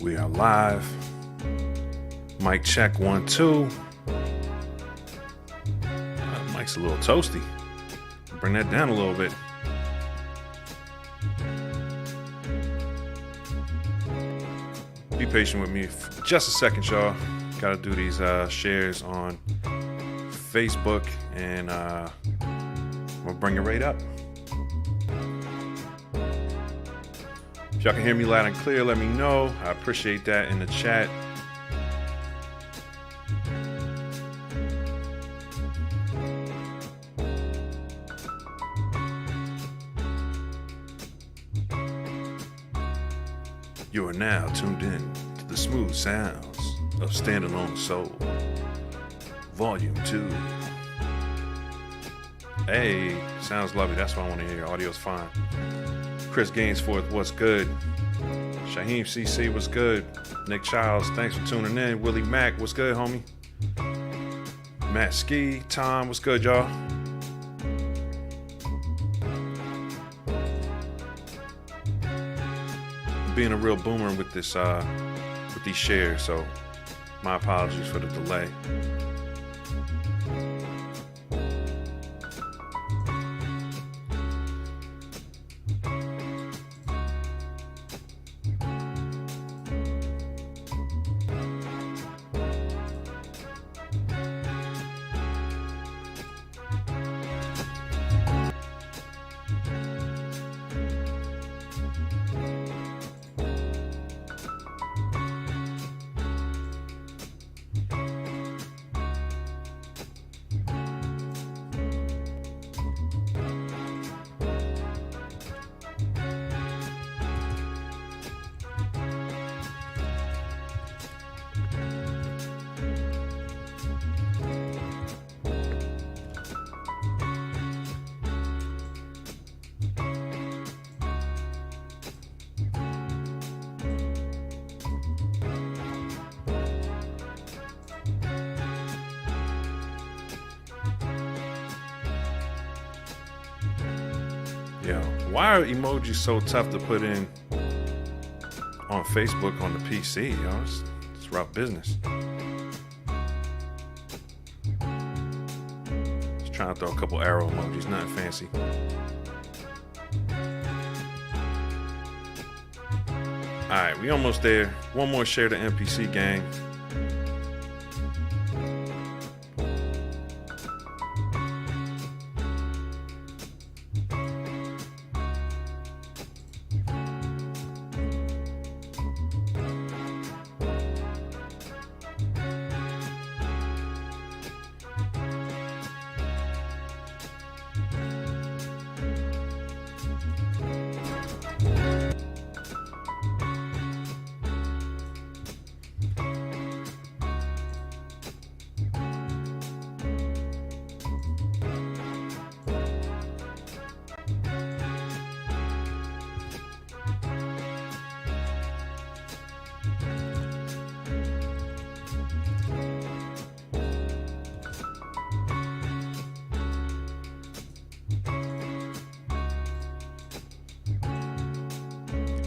We are live. Mic check 1 2. Mic's a little toasty. Bring that down a little bit. Be patient with me for just a second, y'all. Gotta do these shares on Facebook, and we'll bring it right up. If y'all can hear me loud and clear, let me know. I appreciate that in the chat. You are now tuned in to the smooth sounds of StandAlone Soul, Volume 2. Hey, sounds lovely. That's what I want to hear. Audio's fine. Chris Gainsforth, what's good? Shaheem CC, what's good? Nick Childs, thanks for tuning in. Willie Mack, what's good, homie? Matt Ski, Tom, what's good, y'all? Being a real boomer with this with these shares, so my apologies for the delay. Yo, why are emojis so tough to put in on Facebook on the PC, yo? It's rough business. Just trying to throw a couple arrow emojis, nothing fancy. Alright, we almost there. One more share to MPC gang.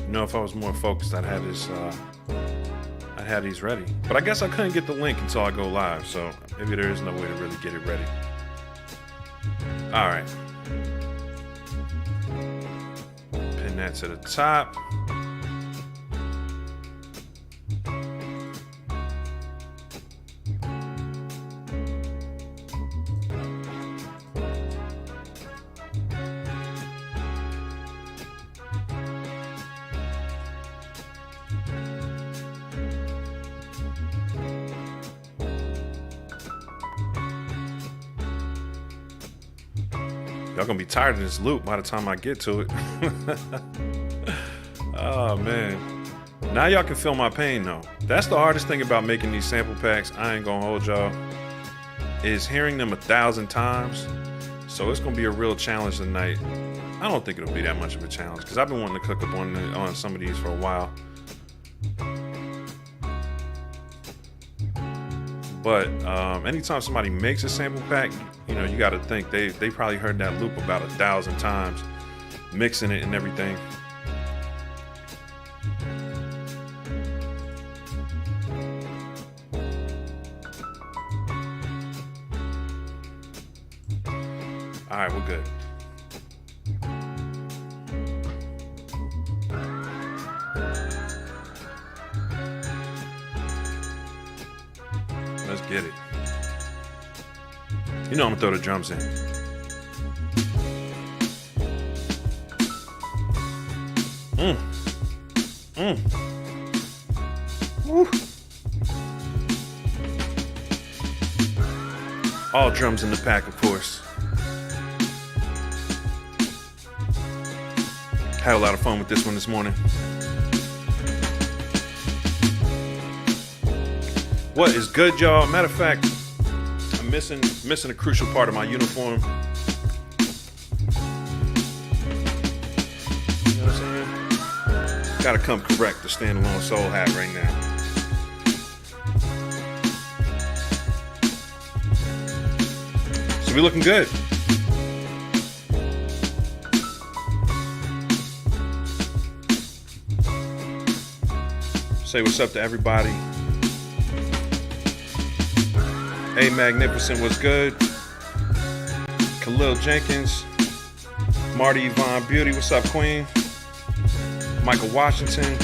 You know, if I was more focused, I'd have these ready. But I guess I couldn't get the link until I go live, so maybe there is no way to really get it ready. All right. Pin that to the top. Y'all gonna be tired of this loop by the time I get to it. Oh man. Now y'all can feel my pain though. That's the hardest thing about making these sample packs, I ain't gonna hold y'all, is hearing them 1,000 times. So it's gonna be a real challenge tonight. I don't think it'll be that much of a challenge because I've been wanting to cook up on some of these for a while. But anytime somebody makes a sample pack, you know, you got to think they probably heard that loop about 1,000 times, mixing it and everything. right, we're good. Let's get it. You know I'm gonna throw the drums in. Woo. All drums in the pack, of course. Had a lot of fun with this one this morning. What is good, y'all? Matter of fact, I'm missing a crucial part of my uniform. You know what I'm saying? Gotta come correct the StandAlone Soul hat right now. So we looking good. Say what's up to everybody. Hey, Magnificent, what's good? Khalil Jenkins, Marty Yvonne Beauty, what's up, Queen? Michael Washington,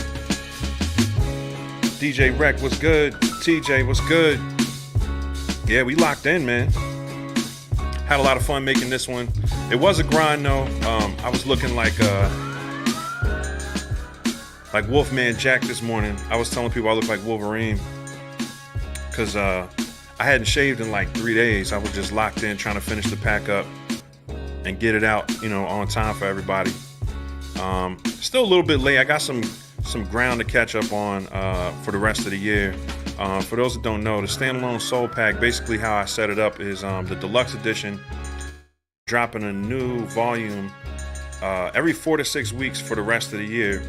DJ Rec, what's good? TJ, what's good? Yeah, we locked in, man. Had a lot of fun making this one. It was a grind, though. I was looking like Wolfman Jack this morning. I was telling people I look like Wolverine because I hadn't shaved in like 3 days. I was just locked in trying to finish the pack up and get it out, on time for everybody. Still a little bit late. I got some ground to catch up on for the rest of the year. For those that don't know, the StandAlone Soul pack, basically how I set it up is the deluxe edition, dropping a new volume every 4 to 6 weeks for the rest of the year.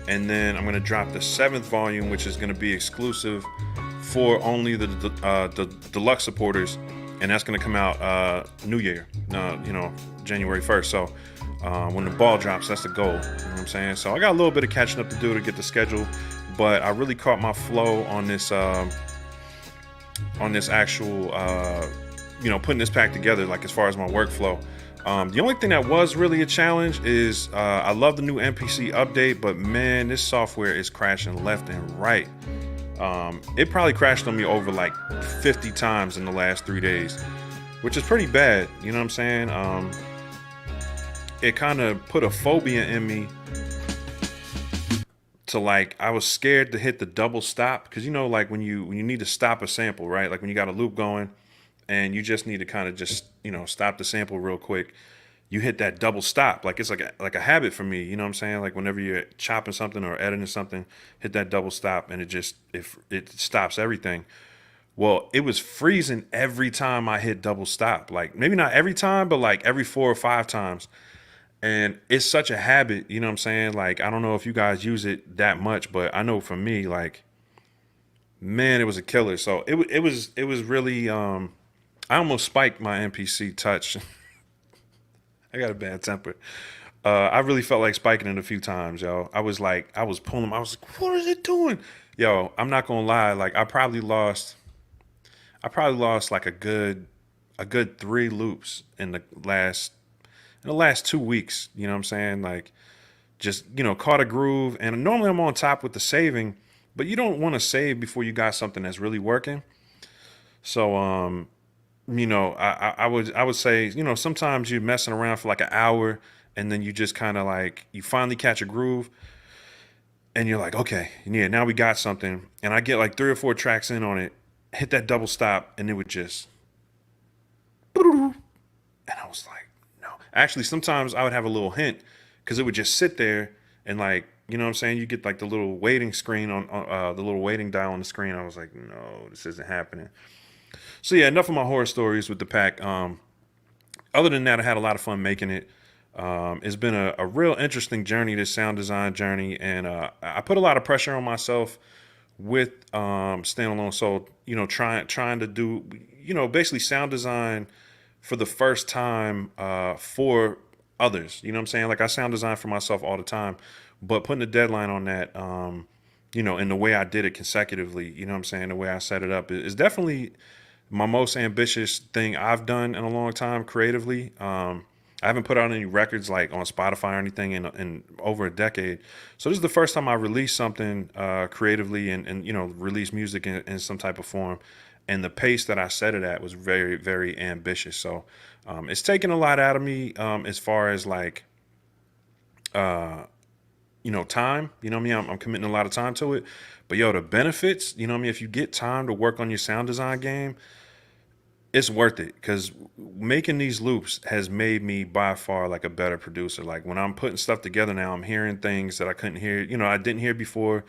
And then I'm going to drop the 7th volume, which is going to be exclusive for only the deluxe supporters, and that's going to come out New Year, January 1st. So when the ball drops, that's the goal. You know what I'm saying? So I got a little bit of catching up to do to get the schedule, but I really caught my flow on this actual, putting this pack together, like as far as my workflow. The only thing that was really a challenge is I love the new MPC update, but man, this software is crashing left and right. It probably crashed on me over like 50 times in the last 3 days, which is pretty bad. You know what I'm saying? It kind of put a phobia in me to like, I was scared to hit the double stop. Cause like when you need to stop a sample, right? Like when you got a loop going and you just need to kind of just, stop the sample real quick. You hit that double stop. Like it's like a habit for me. You know what I'm saying? Like whenever you're chopping something or editing something, hit that double stop and it stops everything. Well, it was freezing every time I hit double stop. Like maybe not every time, but like every 4 or 5 times. And it's such a habit, you know what I'm saying? Like, I don't know if you guys use it that much, but I know for me, like, man, it was a killer. So it was really, I almost spiked my MPC touch. I got a bad temper. I really felt like spiking it a few times, yo. I was pulling them. I was like, what is it doing? Yo, I'm not gonna lie. Like I probably lost like a good 3 loops in the last 2 weeks. You know what I'm saying? Like just, caught a groove. And normally I'm on top with the saving, but you don't want to save before you got something that's really working. So, I would say, sometimes you're messing around for like an hour and then you just kind of like, you finally catch a groove and you're like, okay, yeah, now we got something. And I get like 3 or 4 tracks in on it, hit that double stop, and it would just, and I was like, no. Actually, sometimes I would have a little hint because it would just sit there and like, you know what I'm saying? You get like the little waiting screen on the little waiting dial on the screen. I was like, no, this isn't happening. So yeah, enough of my horror stories with the pack. Other than that, I had a lot of fun making it. It's been a real interesting journey, this sound design journey. And I put a lot of pressure on myself with StandAlone Soul, trying to do, basically sound design for the first time for others. You know what I'm saying? Like I sound design for myself all the time, but putting a deadline on that, in the way I did it consecutively, you know what I'm saying? The way I set it up is definitely my most ambitious thing I've done in a long time creatively. I haven't put out any records like on Spotify or anything in over a decade. So this is the first time I released something creatively and release music in some type of form. And the pace that I set it at was very, very ambitious. So it's taken a lot out of me as far as like, time. You know what I mean? I'm committing a lot of time to it. But yo, the benefits, you know what I mean? If you get time to work on your sound design game, it's worth it, because making these loops has made me by far like a better producer. Like when I'm putting stuff together now, I'm hearing things that I couldn't hear, I didn't hear before.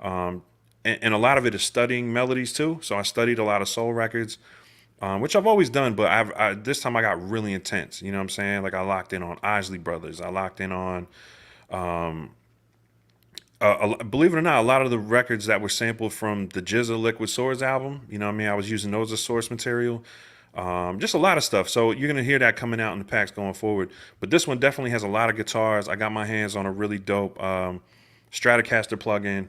And a lot of it is studying melodies too. So I studied a lot of soul records, which I've always done, but this time I got really intense. You know what I'm saying? Like I locked in on Isley Brothers. I locked in on, believe it or not, a lot of the records that were sampled from the GZA Liquid Swords album. You know what I mean? I was using those as source material. Just a lot of stuff. So you're going to hear that coming out in the packs going forward. But this one definitely has a lot of guitars. I got my hands on a really dope Stratocaster plugin.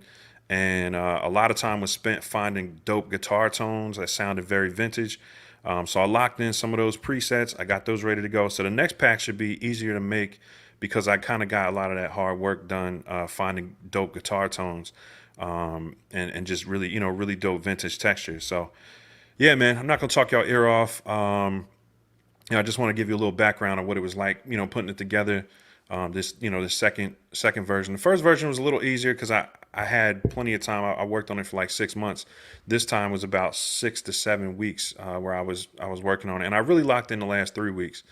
And a lot of time was spent finding dope guitar tones that sounded very vintage. So I locked in some of those presets. I got those ready to go. So the next pack should be easier to make, because I kind of got a lot of that hard work done finding dope guitar tones and just really, really dope vintage textures. So yeah, man, I'm not going to talk y'all ear off. I just want to give you a little background on what it was like, putting it together. This second version. The first version was a little easier because I had plenty of time. I worked on it for like 6 months. This time was about 6 to 7 weeks where I was working on it, and I really locked in the last 3 weeks.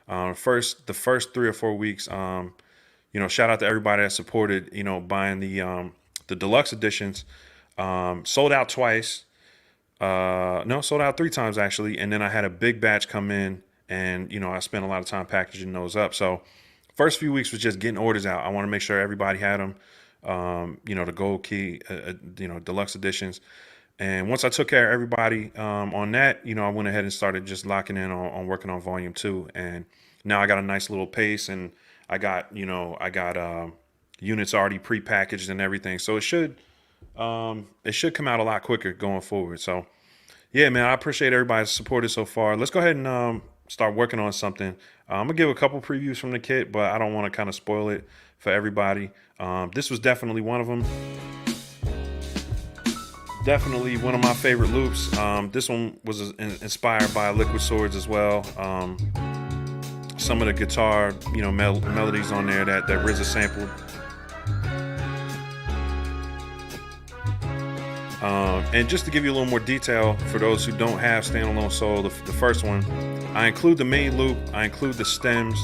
The first 3 or 4 weeks, shout out to everybody that supported, buying the deluxe editions. Sold out twice. No, sold out 3 times actually, and then I had a big batch come in, and I spent a lot of time packaging those up. So first few weeks was just getting orders out. I want to make sure everybody had them. The gold key, deluxe editions. And once I took care of everybody on that, I went ahead and started just locking in on working on volume 2. And now I got a nice little pace, and I got units already pre-packaged and everything. So it should come out a lot quicker going forward. So yeah, man, I appreciate everybody's support so far. Let's go ahead and start working on something. I'm gonna give a couple previews from the kit, but I don't want to kind of spoil it for everybody. This was definitely one of them. Definitely one of my favorite loops. This one was inspired by Liquid Swords as well. Some of the guitar, melodies on there that RZA sampled. And just to give you a little more detail for those who don't have StandAlone Soul, the first one, I include the main loop, I include the stems,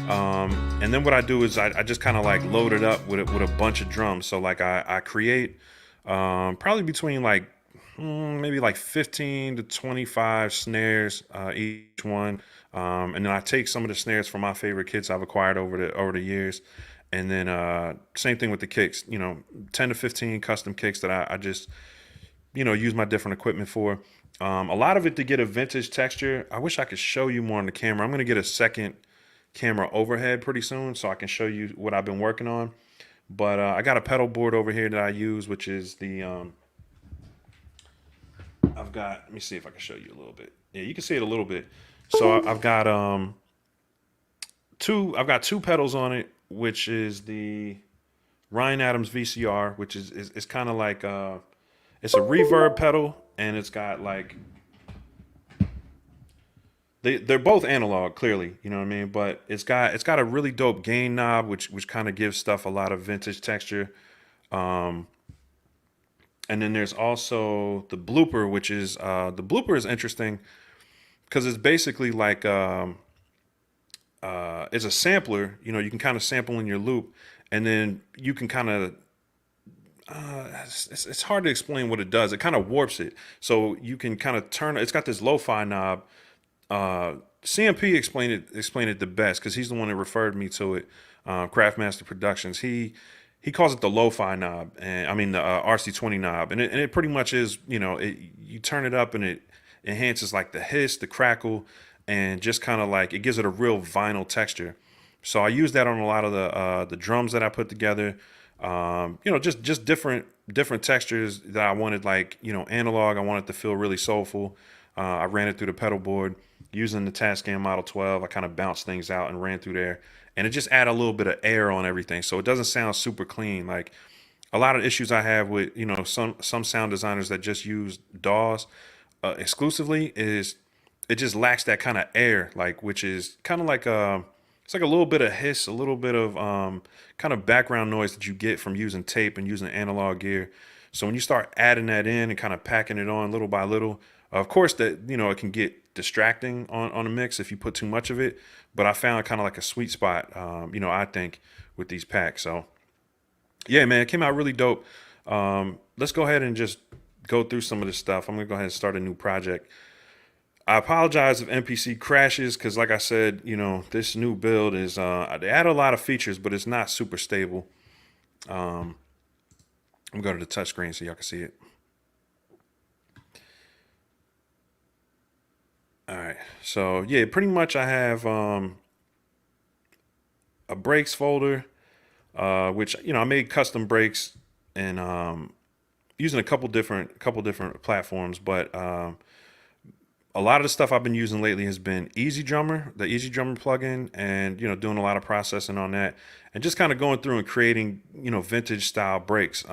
and then what I do is I just kind of like load it up with a bunch of drums. So like I create probably between like maybe like 15 to 25 snares each one, and then I take some of the snares from my favorite kits I've acquired over the years, and then same thing with the kicks. 10 to 15 custom kicks that I just use my different equipment for. A lot of it to get a vintage texture. I wish I could show you more on the camera. I'm going to get a second camera overhead pretty soon so I can show you what I've been working on. But I got a pedal board over here that I use, which is the let me see if I can show you a little bit. Yeah, you can see it a little bit. So I've got two pedals on it, which is the Ryan Adams VCR, which is kind of like it's a reverb pedal, and it's got like they're both analog, clearly, you know what I mean? But it's got a really dope gain knob, which kind of gives stuff a lot of vintage texture. And then there's also the blooper, which is the blooper is interesting because it's basically like it's a sampler. You can kind of sample in your loop, and then you can kind of it's hard to explain what it does. It kind of warps it, so you can kind of turn. It's got this lo-fi knob. CMP explained it the best because he's the one that referred me to it. Craftmaster Productions. He calls it the lo-fi knob, and I mean the RC20 knob, and it pretty much is. You turn it up and it enhances like the hiss, the crackle, and just kind of like it gives it a real vinyl texture. So I use that on a lot of the drums that I put together. Just different textures that I wanted, like analog. I wanted to feel really soulful. I ran it through the pedal board, using the Tascam Model 12. I kind of bounced things out and ran through there, and it just added a little bit of air on everything, so it doesn't sound super clean. Like a lot of issues I have with, you know, some sound designers that just use DAWs exclusively is it just lacks that kind of air, like, which is kind of like it's like a little bit of hiss, a little bit of kind of background noise that you get from using tape and using analog gear. So when you start adding that in and kind of packing it on little by little, of course that, you know, it can get distracting on a mix if you put too much of it. But I found kind of like a sweet spot, you know, I think, with these packs. So yeah, man, it came out really dope. Let's go ahead and just go through some of this stuff. I'm gonna go ahead and start a new project. I apologize if MPC crashes because, like I said, you know, this new build is they add a lot of features, but it's not super stable. I'm gonna go to the touchscreen so y'all can see it. All right, so yeah, pretty much I have a breaks folder, which, you know, I made custom breaks and using a couple different platforms, but a lot of the stuff I've been using lately has been Easy Drummer, the Easy Drummer plugin, and, you know, doing a lot of processing on that and just kind of going through and creating, you know, vintage style breaks.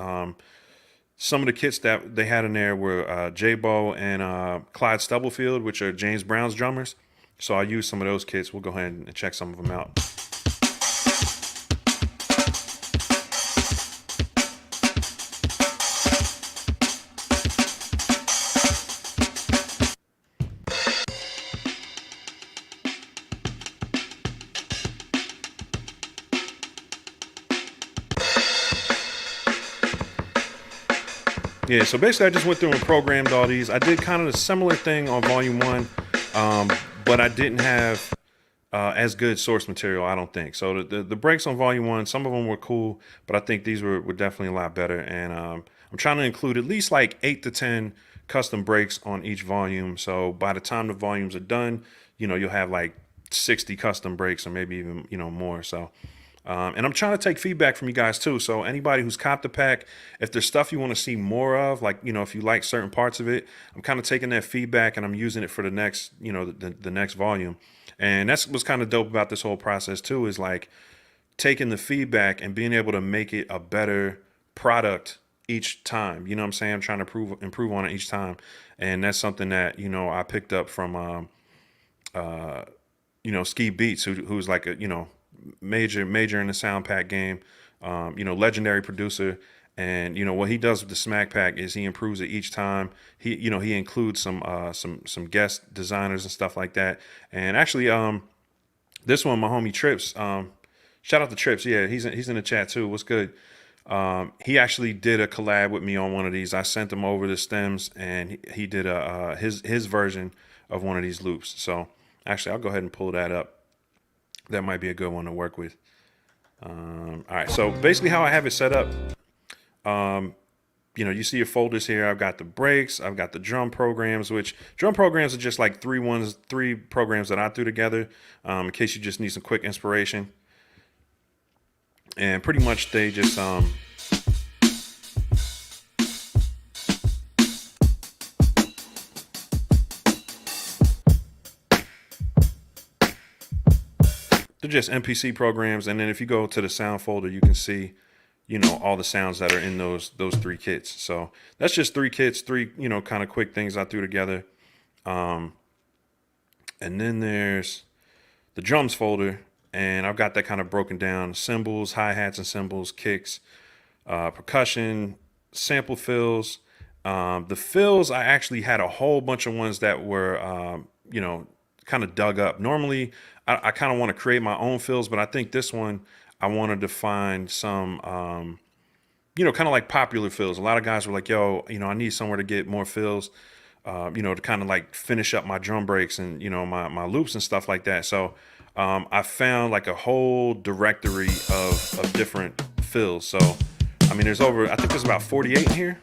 Some of the kits that they had in there were J-Bo and Clyde Stubblefield, which are James Brown's drummers. So I used some of those kits. We'll go ahead and check some of them out. Yeah, so basically I just went through and programmed all these. I did kind of a similar thing on Volume 1, but I didn't have as good source material, I don't think. So the breaks on Volume 1, some of them were cool, but I think these were definitely a lot better. And I'm trying to include at least like 8 to 10 custom breaks on each volume. So by the time the volumes are done, you know, you'll have like 60 custom breaks or maybe even, you know, more. So and I'm trying to take feedback from you guys too. So anybody who's copped the pack, if there's stuff you want to see more of, like, you know, if you like certain parts of it, I'm kind of taking that feedback and I'm using it for the next, you know, the next volume. And that's what's kind of dope about this whole process too, is like taking the feedback and being able to make it a better product each time. You know what I'm saying? I'm trying to improve on it each time. And that's something that, you know, I picked up from, you know, Ski Beats, who's like a, you know, major in the sound pack game, you know, legendary producer. And, you know, what he does with the Smack Pack is he improves it each time. He, you know, he includes some guest designers and stuff like that. And actually, this one, my homie Trips, shout out to Trips. Yeah, he's in the chat too. What's good? He actually did a collab with me on one of these. I sent him over the stems and he did his version of one of these loops. So actually, I'll go ahead and pull that up. That might be a good one to work with. All right, so basically how I have it set up, you know, you see your folders here. I've got the breaks, I've got the drum programs, which drum programs are just like three programs that I threw together in case you just need some quick inspiration. And pretty much they just they're just MPC programs. And then if you go to the sound folder, you can see, you know, all the sounds that are in those three kits. So that's just three kits, you know, kind of quick things I threw together. And then there's the drums folder, and I've got that kind of broken down: cymbals, hi-hats and cymbals, kicks, percussion, sample fills. The fills, I actually had a whole bunch of ones that were, you know, kind of dug up. Normally, I kind of want to create my own fills, but I think this one, I wanted to find some, you know, kind of like popular fills. A lot of guys were like, yo, you know, I need somewhere to get more fills, you know, to kind of like finish up my drum breaks and, you know, my loops and stuff like that. So I found like a whole directory of different fills. So, I mean, I think there's about 48 in here.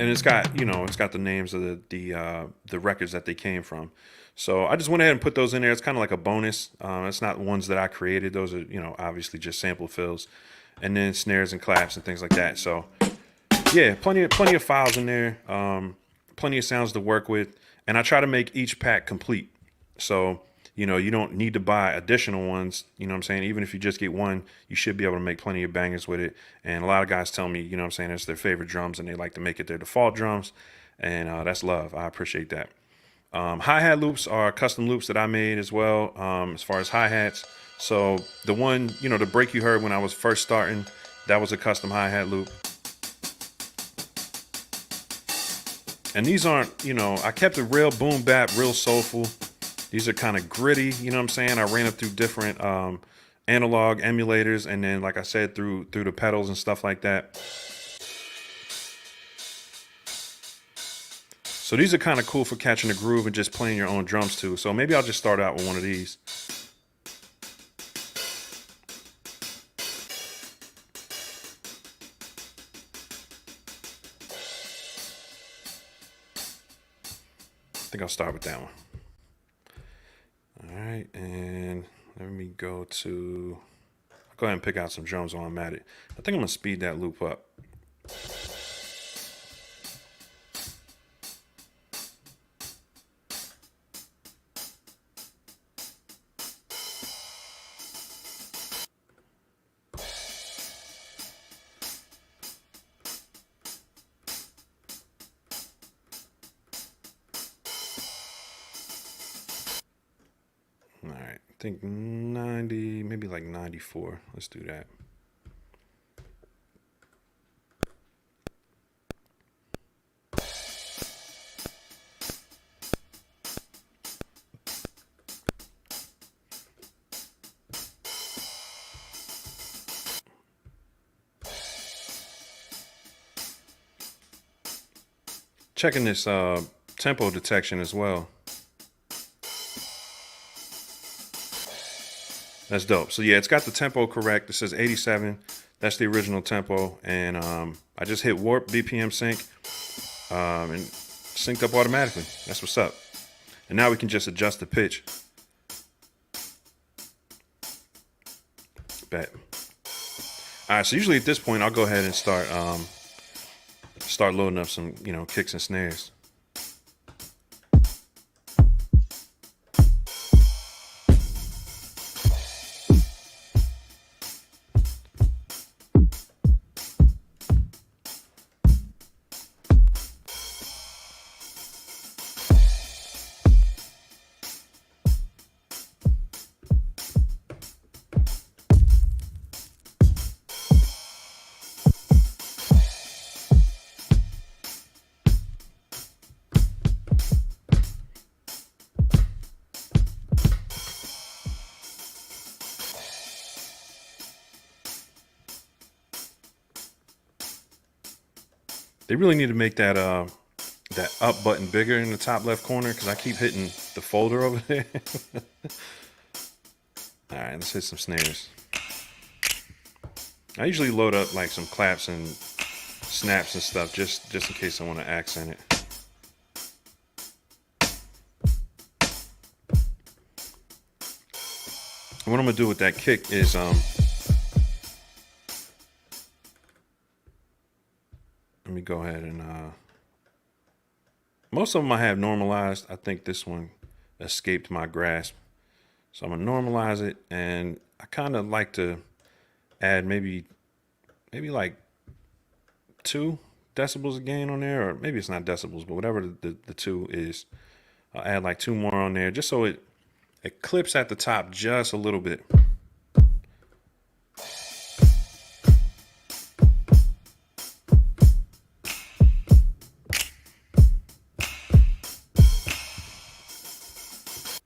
And it's got, you know, it's got the names of the records that they came from. So I just went ahead and put those in there. It's kind of like a bonus. It's not ones that I created. Those are, you know, obviously just sample fills, and then snares and claps and things like that. So yeah, plenty of files in there. plenty of sounds to work with, and I try to make each pack complete. So, you know, you don't need to buy additional ones. You know what I'm saying? Even if you just get one, you should be able to make plenty of bangers with it. And a lot of guys tell me, you know what I'm saying, it's their favorite drums and they like to make it their default drums. And that's love. I appreciate that. Hi-hat loops are custom loops that I made as well, as far as hi-hats. So the one, you know, the break you heard when I was first starting, that was a custom hi-hat loop. And these aren't, you know, I kept it real boom bap, real soulful. These are kind of gritty, you know what I'm saying? I ran it through different analog emulators, and then, like I said, through the pedals and stuff like that. So these are kind of cool for catching a groove and just playing your own drums too. So maybe I'll just start out with one of these. I think I'll start with that one. All right, and let me go to, I'll go ahead and pick out some drums while I'm at it. I think I'm gonna speed that loop up. All right, I think 90, maybe like 94. Let's do that. Checking this tempo detection as well. That's dope. So yeah, it's got the tempo correct. It says 87. That's the original tempo. And I just hit warp BPM sync and synced up automatically. That's what's up. And now we can just adjust the pitch. Bet. All right, so usually at this point, I'll go ahead and start loading up some, you know, kicks and snares. They really need to make that that up button bigger in the top left corner, because I keep hitting the folder over there. All right, let's hit some snares. I usually load up like some claps and snaps and stuff just in case I want to accent it. And what I'm gonna do with that kick is let me go ahead and most of them I have normalized. I think this one escaped my grasp, so I'm gonna normalize it, and I kind of like to add maybe like 2 decibels of gain on there, or maybe it's not decibels, but whatever the 2 is, I'll add like 2 more on there just so it clips at the top just a little bit.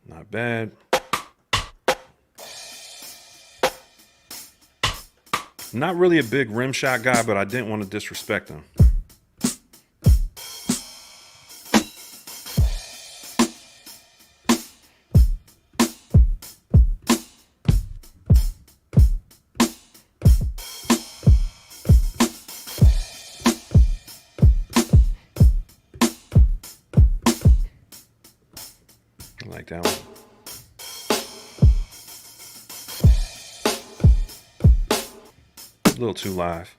Not bad. Not really a big rim shot guy, but I didn't want to disrespect him. I like that one. A little too live.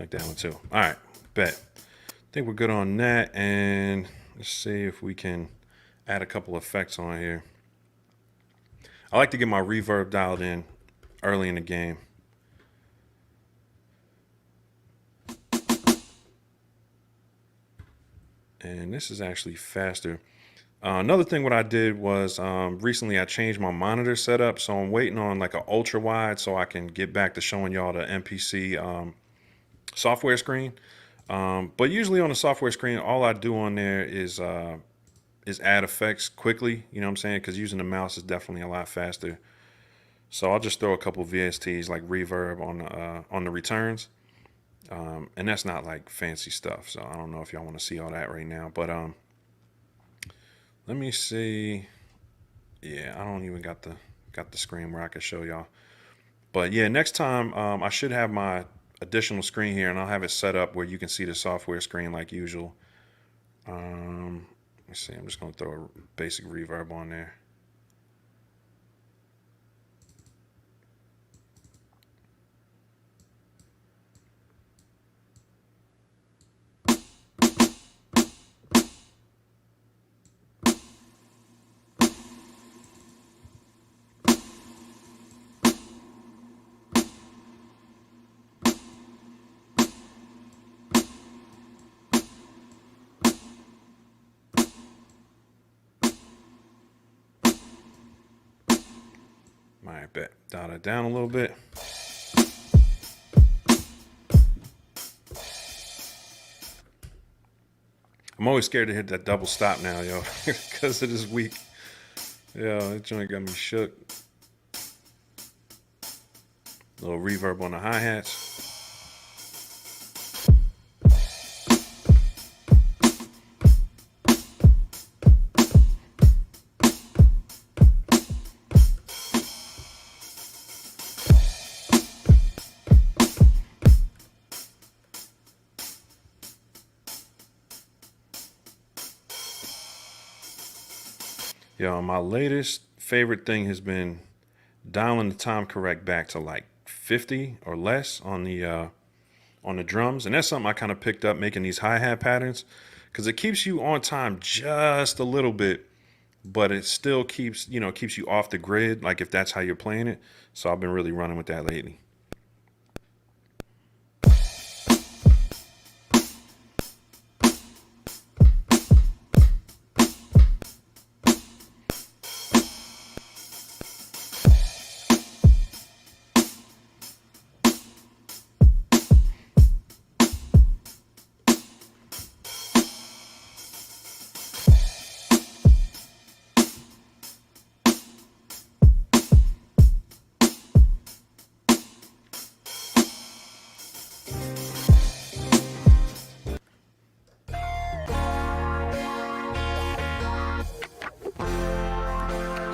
like that one too. All right, bet. I think we're good on that. And let's see if we can add a couple effects on here. I like to get my reverb dialed in early in the game. And this is actually faster. Another thing what I did was recently I changed my monitor setup, so I'm waiting on like an ultra wide so I can get back to showing y'all the MPC software screen. But usually on the software screen, all I do on there is add effects quickly. You know what I'm saying? Because using the mouse is definitely a lot faster. So I'll just throw a couple VSTs like reverb on the returns. And that's not like fancy stuff, so I don't know if y'all want to see all that right now, but let me see. Yeah, I don't even got the screen where I can show y'all. But yeah, next time I should have my additional screen here, and I'll have it set up where you can see the software screen like usual. Let's see. I'm just gonna throw a basic reverb on there. All right, bet. Dial it down a little bit. I'm always scared to hit that double stop now, yo, because it is weak. Yo, that joint got me shook. Little reverb on the hi-hats. Yo, my latest favorite thing has been dialing the time correct back to like 50 or less on the drums, and that's something I kind of picked up making these hi-hat patterns, because it keeps you on time just a little bit, but it still keeps you off the grid, like if that's how you're playing it. So I've been really running with that lately.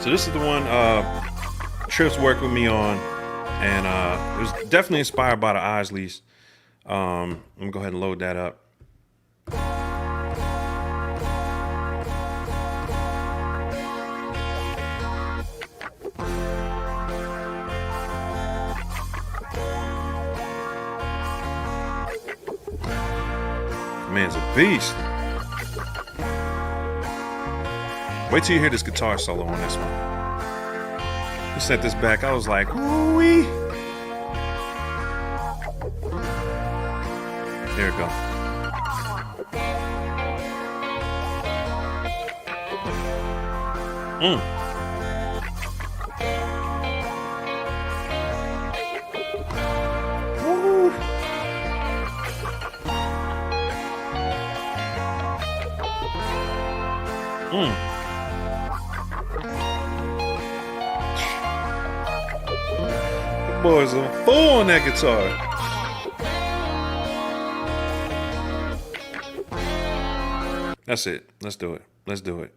So this is the one Trips worked with me on, and it was definitely inspired by the Isleys. I'm gonna go ahead and load that up. Man's a beast. Wait till you hear this guitar solo on this one. We set this back, I was like, ooh-wee. There we go. Woo. The boy's a fool on that guitar. That's it. Let's do it. Let's do it.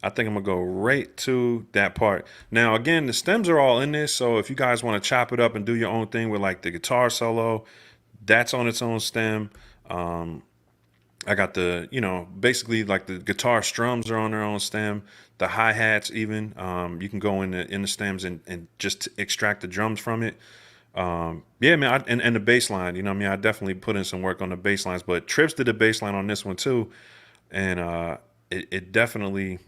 I think I'm gonna go right to that part. Now, again, the stems are all in this, so if you guys want to chop it up and do your own thing with like the guitar solo, that's on its own stem. I got the, basically like the guitar strums are on their own stem. The hi-hats even, you can go in the stems and just extract the drums from it. Yeah, man, and the bass line, you know what I mean? I definitely put in some work on the bass lines, but Trips did the bass line on this one too. And it definitely,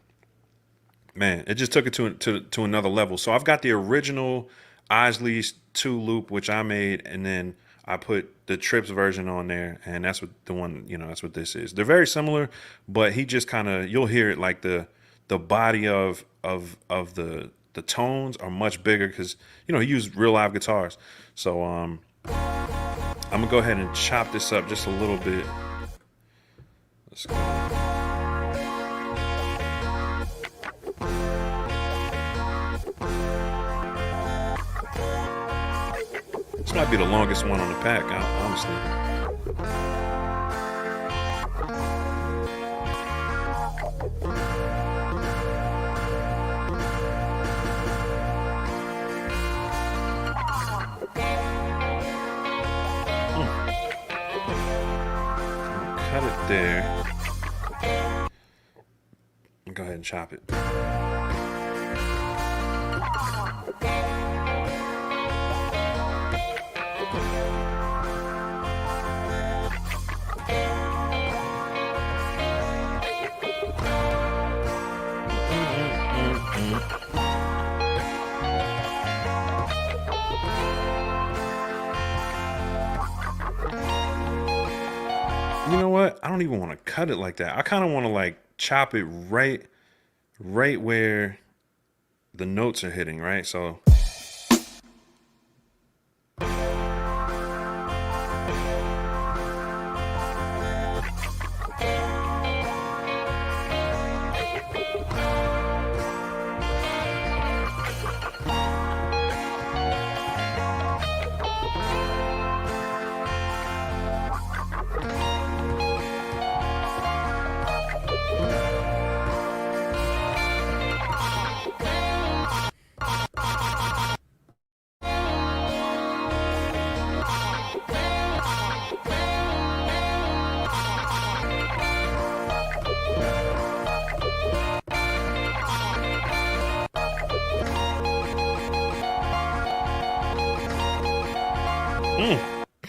man, it just took it to another level. So I've got the original Isley's 2 loop, which I made, and then I put the Trips version on there, and that's what the one, you know, that's what this is. They're very similar, but he just kind of, you'll hear it like the body of the tones are much bigger because, you know, he used real live guitars. So I'm gonna go ahead and chop this up just a little bit. Let's go. This might be the longest one on the pack, honestly. Cut it there. Go ahead and chop it. You know what? I don't even want to cut it like that. I kind of want to like chop it right where the notes are hitting, right? So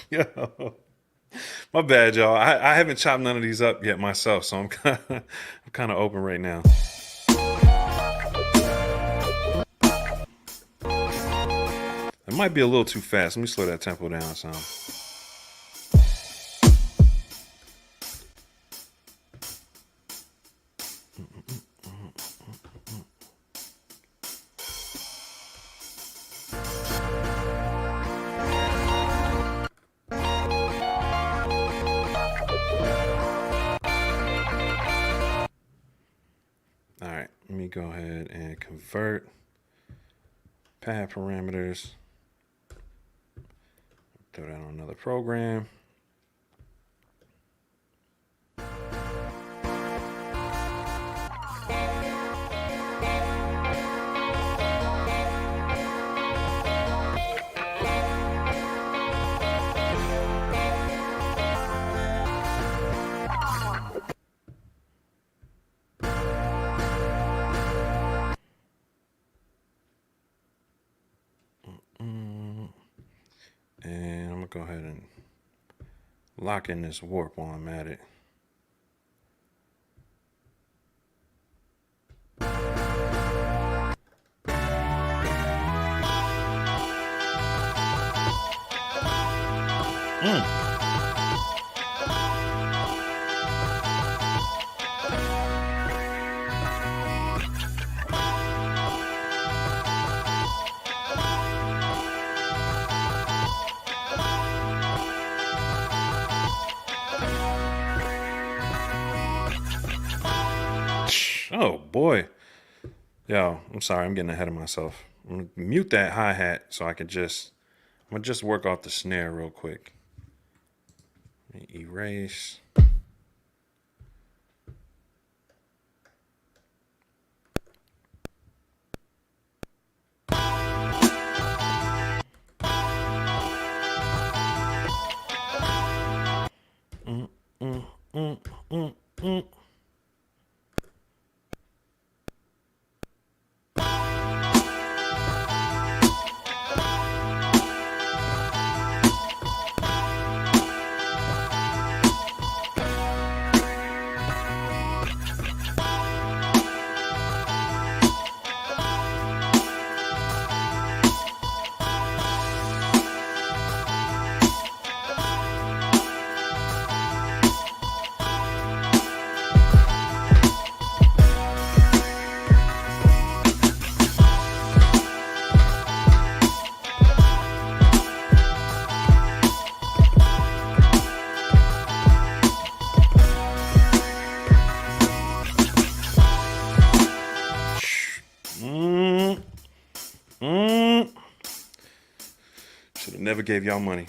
yo, my bad, y'all. I haven't chopped none of these up yet myself, so I'm kind of open right now. It might be a little too fast. Let me slow that tempo down some. All right, let me go ahead and convert pad parameters. Throw that on another program. And I'm gonna go ahead and lock in this warp while I'm at it. Oh boy. Yo, I'm sorry, I'm getting ahead of myself. I'm gonna mute that hi-hat so I'm gonna just work off the snare real quick. Erase. Should have never gave y'all money.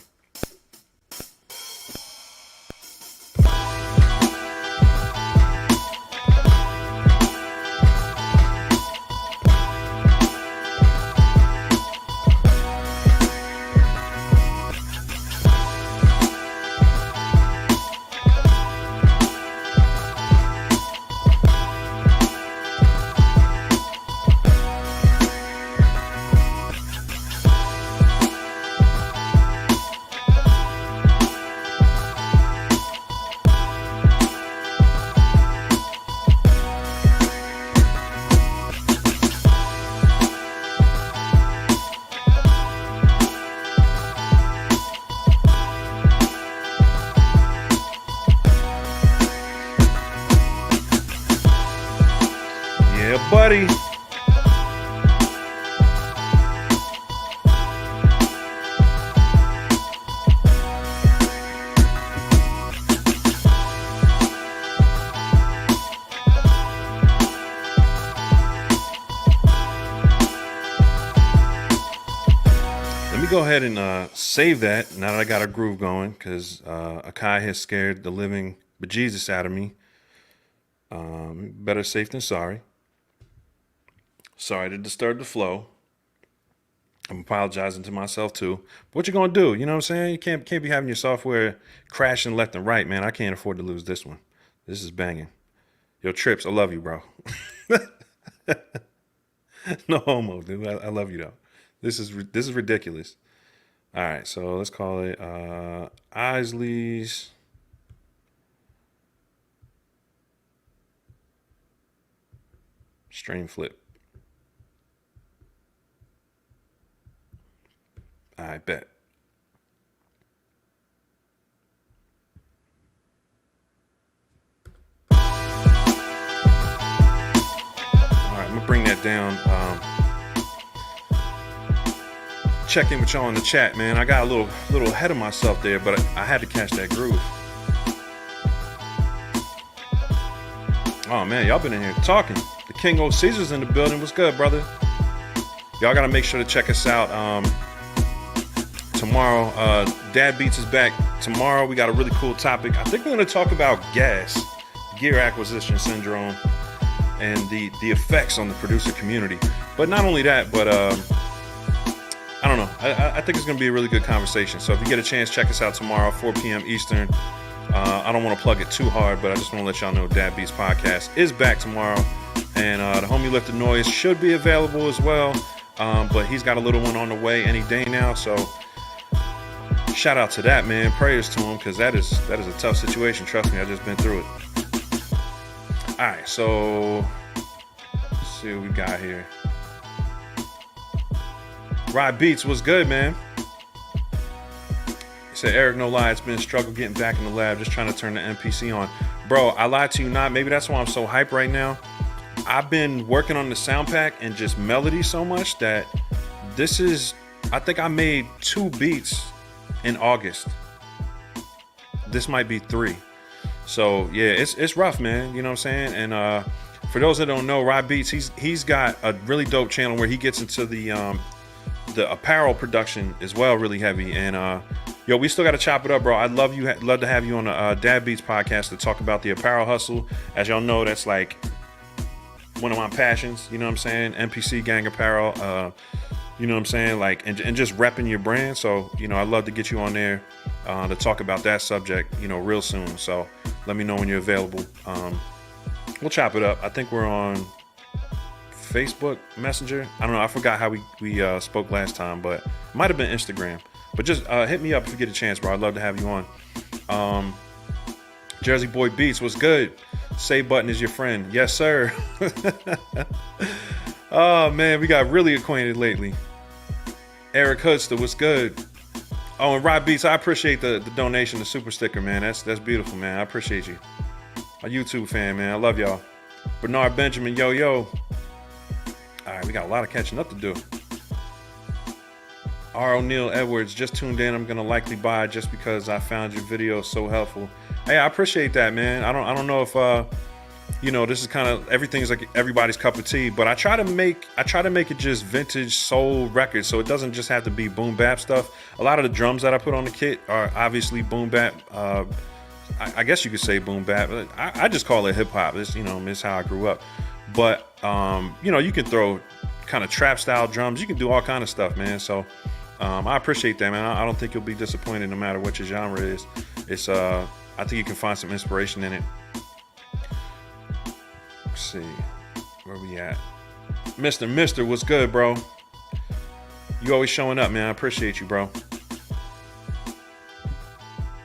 Yeah, buddy. Let me go ahead and save that now that I got a groove going, because Akai has scared the living bejesus out of me. Better safe than sorry. Sorry to disturb the flow. I'm apologizing to myself too. But what you gonna do? You know what I'm saying? You can't be having your software crashing left and right, man. I can't afford to lose this one. This is banging. Yo, Trips, I love you, bro. No homo, dude. I love you though. This is ridiculous. All right, so let's call it Isley's Stream Flip. I bet. All right, I'm gonna bring that down. Check in with y'all in the chat, man. I got a little ahead of myself there, but I had to catch that groove. Oh man, y'all been in here talking. The King O Caesar's in the building. What's good, brother? Y'all gotta make sure to check us out. Tomorrow, Dad Beats is back. Tomorrow, we got a really cool topic. I think we're going to talk about gear acquisition syndrome, and the effects on the producer community. But not only that, but I don't know. I think it's going to be a really good conversation. So if you get a chance, check us out tomorrow, 4 p.m. Eastern. I don't want to plug it too hard, but I just want to let y'all know Dad Beats podcast is back tomorrow. And the Homie Lifted Noise should be available as well. But he's got a little one on the way any day now. So shout out to that, man. Prayers to him, because that is a tough situation. Trust me, I just been through it. All right, so let's see what we got here. Rod Beats was good, man. He said, Eric, no lie, it's been a struggle getting back in the lab, just trying to turn the MPC on. Bro, I lied to you not. Maybe that's why I'm so hyped right now. I've been working on the sound pack and just melody so much that I think I made 2 beats in August. This might be 3. So yeah, it's rough, man. You know what I'm saying? And for those that don't know, Rod Beats, he's got a really dope channel where he gets into the apparel production as well, really heavy. And yo, we still got to chop it up, bro. I'd love to have you on the Dad Beats podcast to talk about the apparel hustle. As y'all know, that's like one of my passions. You know what I'm saying? MPC gang apparel. You know what I'm saying? Like, and just repping your brand. So, you know, I'd love to get you on there to talk about that subject, you know, real soon. So let me know when you're available. We'll chop it up. I think we're on Facebook Messenger. I don't know. I forgot how we spoke last time, but it might have been Instagram. But just hit me up if you get a chance, bro. I'd love to have you on. Jersey Boy Beats, what's good? Say Button is your friend. Yes, sir. Oh, man, we got really acquainted lately. Eric Hudster, what's good? Oh, and Rod Beats, I appreciate the donation, the super sticker, man. That's beautiful, man. I appreciate you. A YouTube fan, man. I love y'all. Bernard Benjamin, yo. All right, we got a lot of catching up to do. R. O'Neill Edwards, just tuned in. I'm gonna likely buy just because I found your video so helpful. Hey, I appreciate that, man. I don't know if you know, this is kind of, everything's like everybody's cup of tea, but I try to make it just vintage soul records, so it doesn't just have to be boom bap stuff. A lot of the drums that I put on the kit are obviously boom bap. I guess you could say boom bap. I just call it hip hop. It's, you know, it's how I grew up. But you know, you can throw kind of trap style drums. You can do all kind of stuff, man. So I appreciate that, man. I don't think you'll be disappointed no matter what your genre is. It's I think you can find some inspiration in it. Let's see, where we at? Mister, what's good, bro? You always showing up, man. I appreciate you, bro.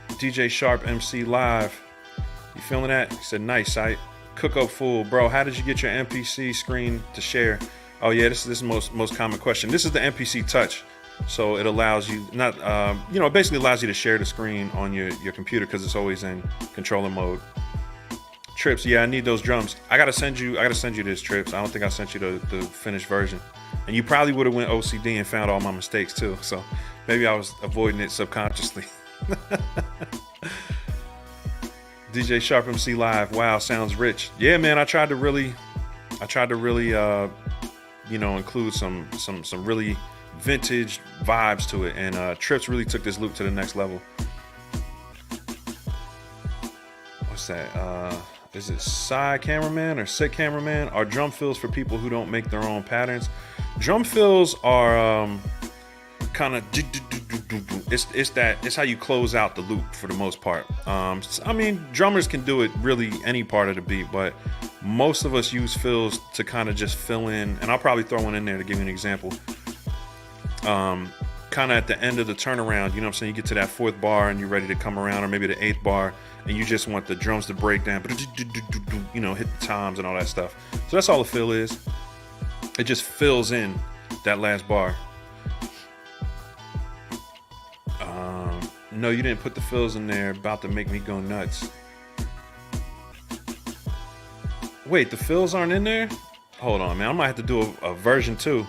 DJ Sharp MC Live. You feeling that? He said, nice site. Cook up fool, bro. How did you get your MPC screen to share? Oh yeah, this is the most common question. This is the MPC Touch, so it allows you not, you know, it basically allows you to share the screen on your computer because it's always in controller mode. Trips, yeah, I need those drums. I gotta send you this, Trips. I don't think I sent you the finished version, and you probably would have went OCD and found all my mistakes too. So maybe I was avoiding it subconsciously. DJ Sharp MC Live. Wow, sounds rich. Yeah, man. I tried to really, you know, include some really vintage vibes to it, and Trips really took this loop to the next level. What's that? Is it side cameraman or sit cameraman? Are drum fills for people who don't make their own patterns? Drum fills are kind of, it's how you close out the loop for the most part. I mean, drummers can do it really any part of the beat, but most of us use fills to kind of just fill in, and I'll probably throw one in there to give you an example. Kind of at the end of the turnaround, you know what I'm saying? You get to that 4th bar and you're ready to come around, or maybe the 8th bar, and you just want the drums to break down, you know, hit the toms and all that stuff. So that's all the fill is. It just fills in that last bar. No, you didn't put the fills in there. About to make me go nuts. Wait, the fills aren't in there? Hold on, man. I might have to do a version 2.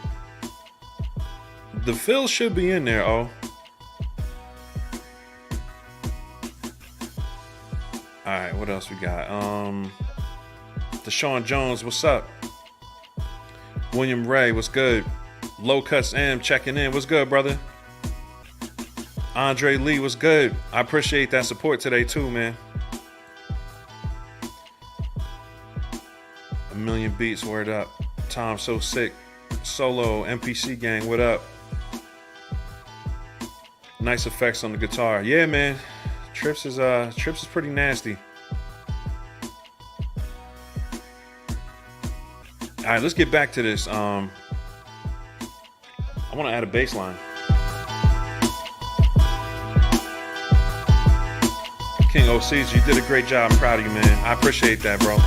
The fills should be in there, oh. Alright, what else we got? Deshaun Jones, what's up? William Ray, what's good? Low Cuts M checking in. What's good, brother? Andre Lee, what's good? I appreciate that support today too, man. A million beats, word up. Tom so sick. Solo, MPC gang, what up? Nice effects on the guitar. Yeah, man. Trips is pretty nasty. All right, let's get back to this. I want to add a bass line. King OCs, you did a great job. I'm proud of you, man. I appreciate that, bro.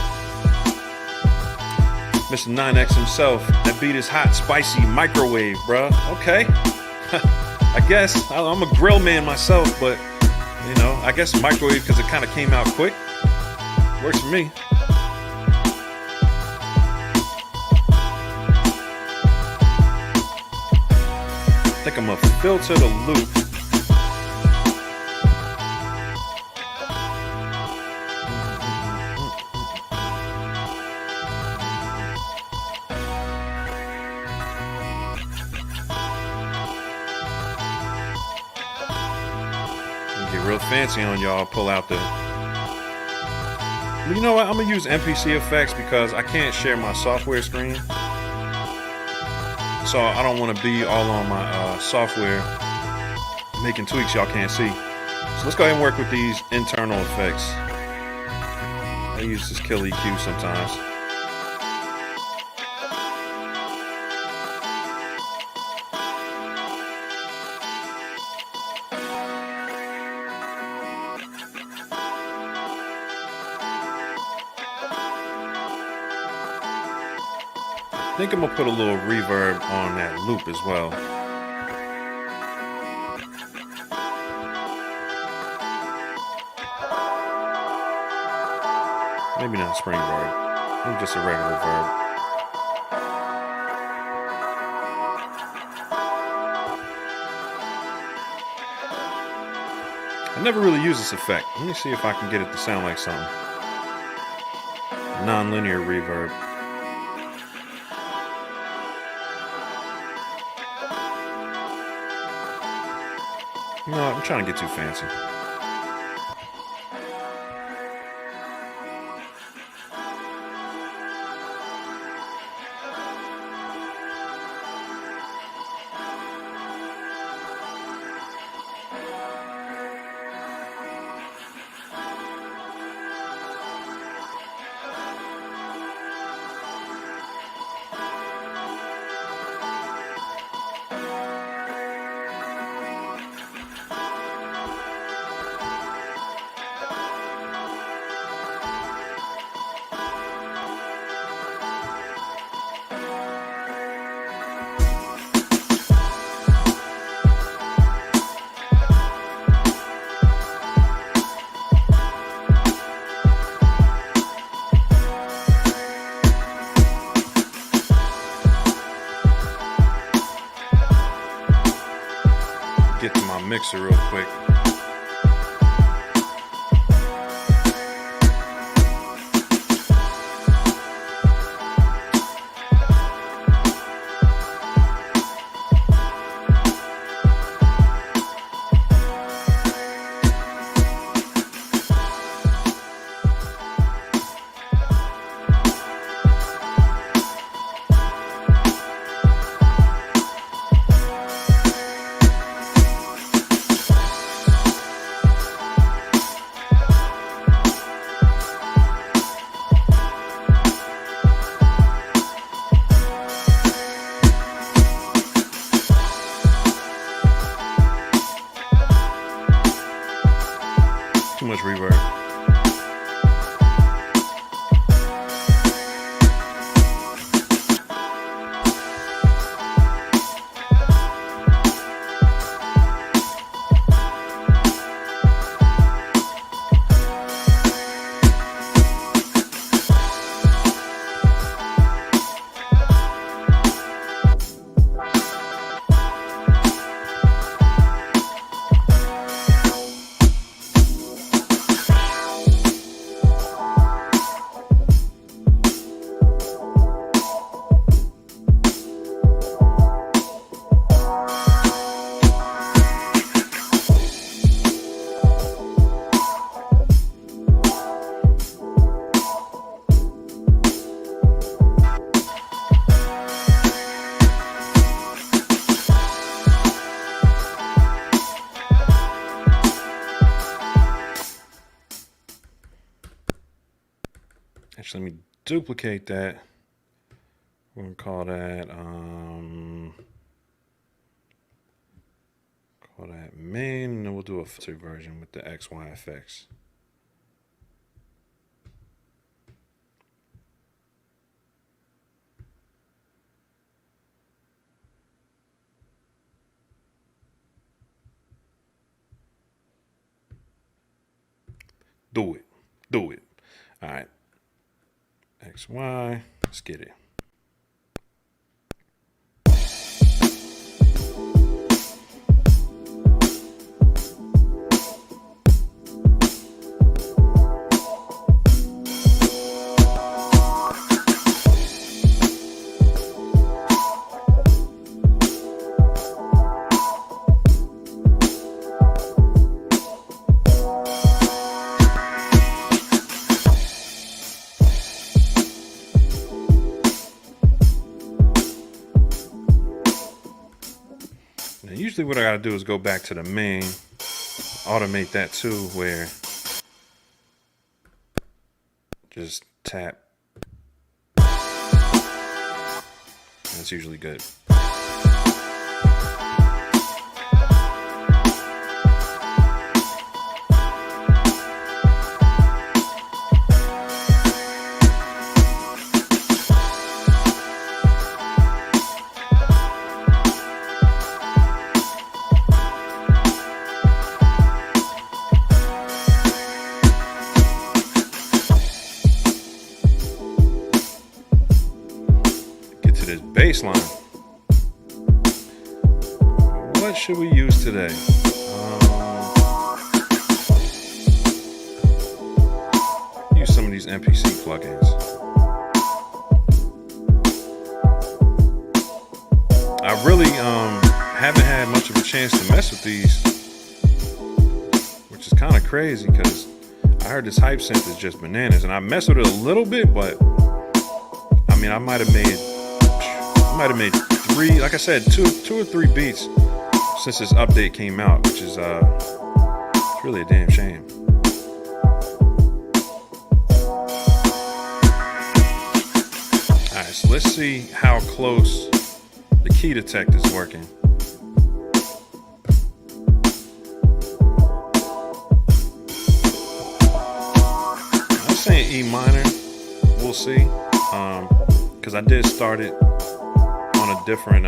Mr. 9X himself. That beat is hot, spicy, microwave, bro. Okay. I guess I'm a grill man myself, but you know, I guess microwave because it kind of came out quick. Works for me. I think I'm gonna filter the loop. Real fancy on y'all, pull out the, you know what, I'm gonna use MPC effects because I can't share my software screen, so I don't want to be all on my software making tweaks y'all can't see. So let's go ahead and work with these internal effects. I use this kill EQ sometimes. I think I'm gonna put a little reverb on that loop as well. Maybe not spring verb, maybe just a regular verb. I never really use this effect. Let me see if I can get it to sound like something. non-linear reverb. No, I'm trying to get too fancy. Get to my mixer real quick. Too much reverb. Actually, let me duplicate that. We're gonna call that main, and then we'll do a filter version with the XY effects. Do it. Do it. All right. XY. Let's get it. Usually what I gotta do is go back to the main, automate that too, where just tap. That's usually good. Bass line. What should we use today? Use some of these MPC plugins. I really haven't had much of a chance to mess with these, which is kind of crazy because I heard this hype synth is just bananas, and I messed with it a little bit, but I mean, I might have made 3, like I said, two or three beats since this update came out, which is it's really a damn shame. All right, so let's see how close the key detector is working. I'm saying E minor. We'll see, because I did start it on a different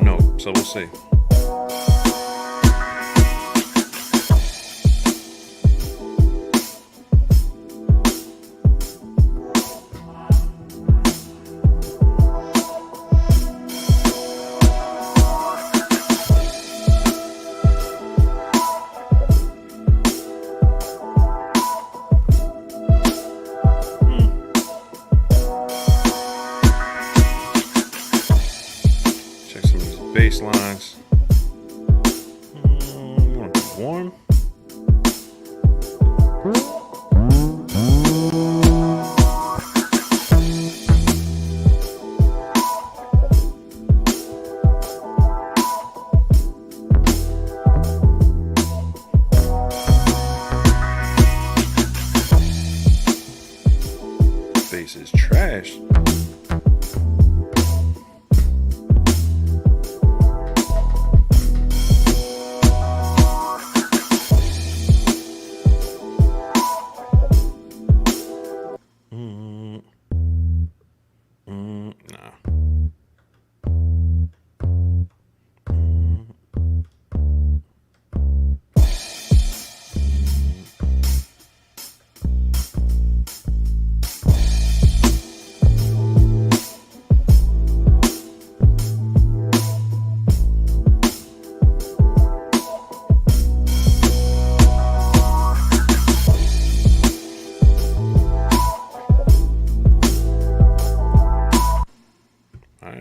note, so we'll see. Bass lines. Want to be warm. Bass is trash.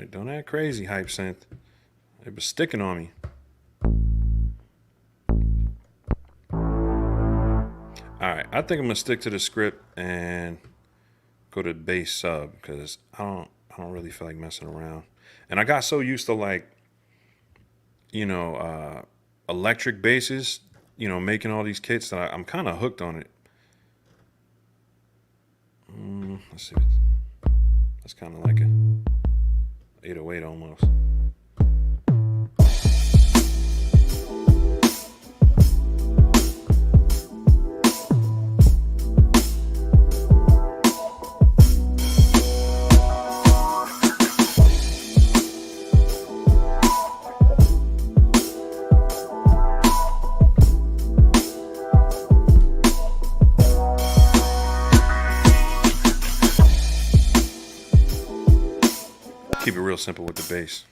Don't act crazy, hype synth. It was sticking on me. Alright, I think I'm gonna stick to the script and go to bass sub because I don't really feel like messing around. And I got so used to, like, you know, electric basses, you know, making all these kits that I'm kind of hooked on it. Let's see. That's kind of like a 808 almost. Keep it real simple with the bass.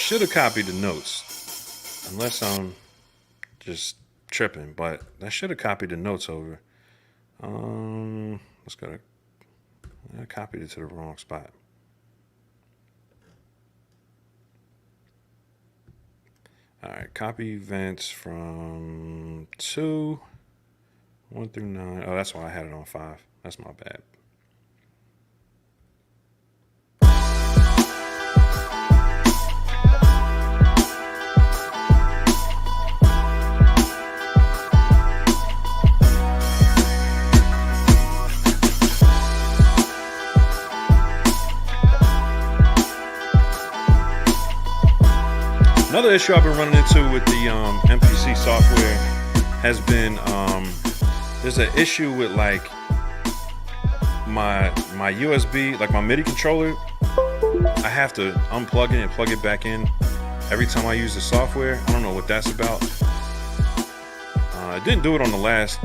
should have copied the notes, unless I'm just tripping, but I should have copied the notes over. Let's go. I copied it to the wrong spot. All right, copy events from 2, 1 through 9. Oh, that's why I had it on 5. That's my bad. Another issue I've been running into with the MPC software has been there's an issue with like my USB, like my MIDI controller. I have to unplug it and plug it back in every time I use the software. I don't know what that's about. I didn't do it on the last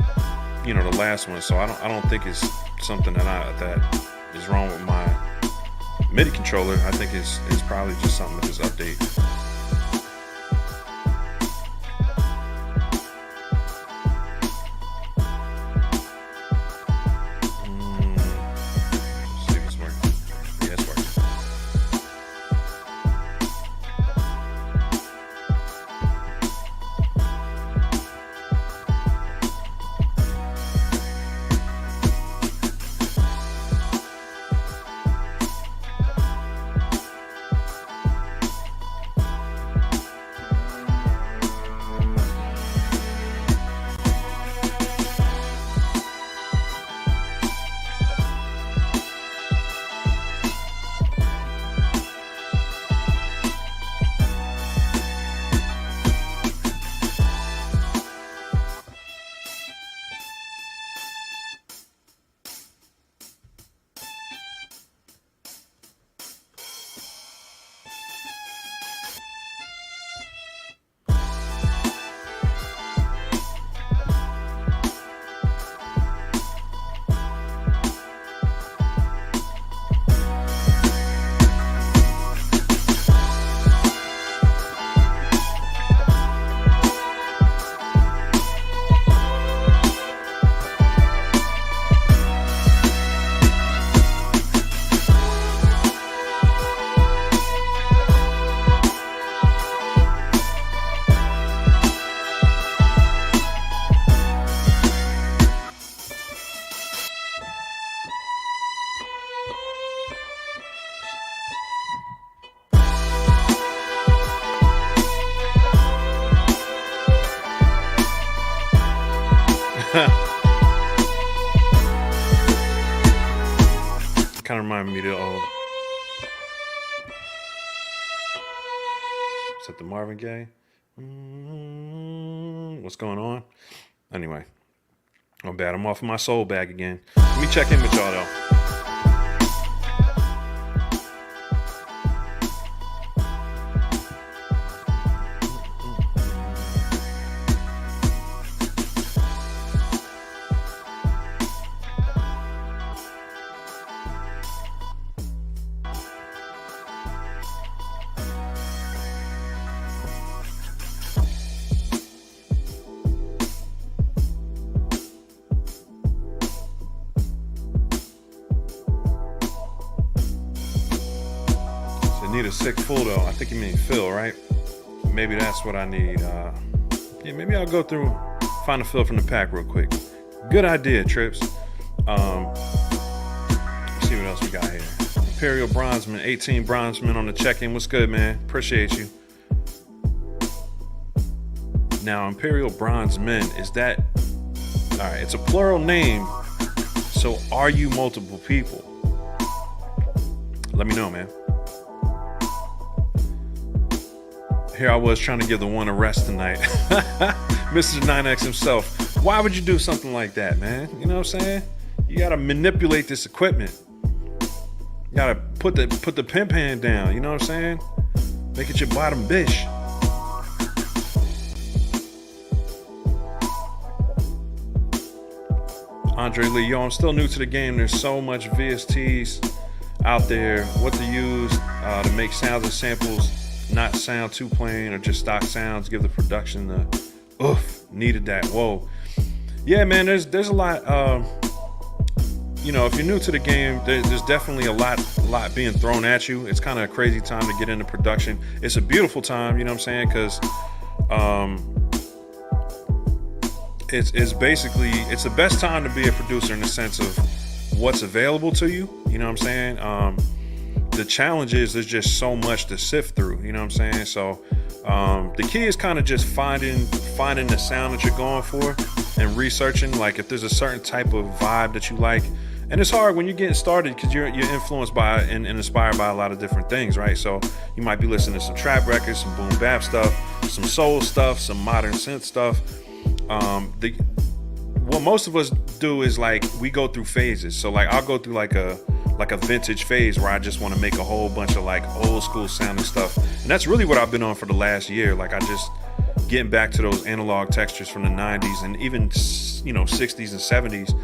one, so I don't think it's something that is wrong with my MIDI controller. I think it's probably just something with this update. Kind of reminded me of the old. Is that the Marvin Gaye? What's going on? Anyway, I'm bad. I'm off of my soul bag again. Let me check in with y'all though. Need a sick full though. I think you mean fill, right? Maybe that's what I need. Yeah, maybe I'll go through, find a fill from the pack real quick. Good idea, Trips. See what else we got here. Imperial Bronzeman, 18 Bronzeman on the check-in. What's good, man? Appreciate you. Now, Imperial Bronzeman, is that... Alright, it's a plural name. So are you multiple people? Let me know, man. Here I was trying to give the one a rest tonight. Mr. 9X himself. Why would you do something like that, man? You know what I'm saying? You gotta manipulate this equipment. You gotta put the pimp hand down, you know what I'm saying? Make it your bottom bitch. Andre Lee, yo, I'm still new to the game. There's so much VSTs out there, what to use to make sounds and samples not sound too plain or just stock sounds. Give the production the oof, needed that. Whoa. Yeah, man, there's a lot. You know, if you're new to the game, there's definitely a lot being thrown at you. It's kind of a crazy time to get into production. It's a beautiful time, you know what I'm saying? Because it's basically, it's the best time to be a producer in the sense of what's available to you. You know what I'm saying? The challenge is there's just so much to sift through. You know what I'm saying? So the key is kind of just finding the sound that you're going for and researching. Like if there's a certain type of vibe that you like. And it's hard when you're getting started because you're influenced by and inspired by a lot of different things, right? So you might be listening to some trap records, some boom bap stuff, some soul stuff, some modern synth stuff. What most of us do is like we go through phases. So like I'll go through like a vintage phase where I just want to make a whole bunch of like old school sounding stuff. And that's really what I've been on for the last year. Like I just getting back to those analog textures from the 90s and even, you know, 60s and 70s.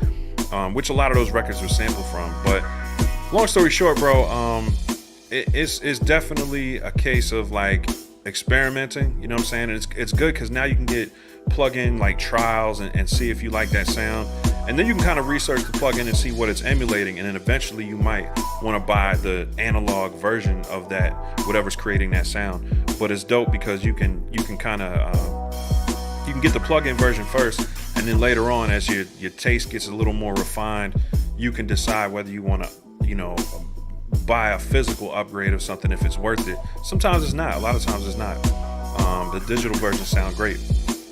Which a lot of those records were sampled from. But long story short, bro, it's definitely a case of like experimenting, you know what I'm saying? And it's good because now you can plug in like trials and see if you like that sound. And then you can kind of research the plugin and see what it's emulating. And then eventually you might want to buy the analog version of that, whatever's creating that sound. But it's dope because you can kind of, you can get the plugin version first. And then later on, as your taste gets a little more refined, you can decide whether you want to, you know, buy a physical upgrade of something if it's worth it. Sometimes it's not. A lot of times it's not. The digital versions sound great.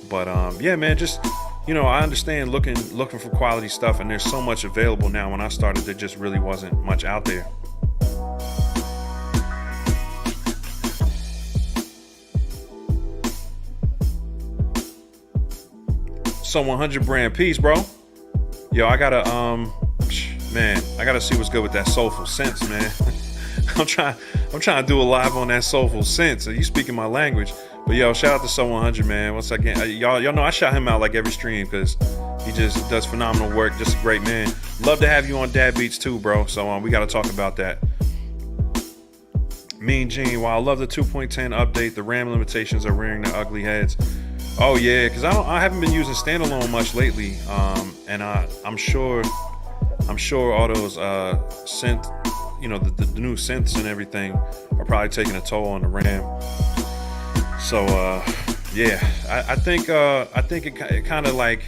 But yeah, man, just, you know, I understand looking for quality stuff, and there's so much available now. When I started, there just really wasn't much out there. So 100 brand piece, bro. Yo, I gotta I gotta see what's good with that soulful synths, man. I'm trying to do a live on that soulful synths. You speaking my language. But yo, shout out to So 100, man. Once again, y'all know I shout him out like every stream because he just does phenomenal work. Just a great man. Love to have you on Dad Beats too, bro. So we gotta talk about that. Mean Gene, while I love the 2.10 update, the RAM limitations are rearing their ugly heads. Oh yeah, because I haven't been using StandAlone much lately, and I'm sure all those synth, you know, the new synths and everything are probably taking a toll on the RAM. So yeah, I think it kind of like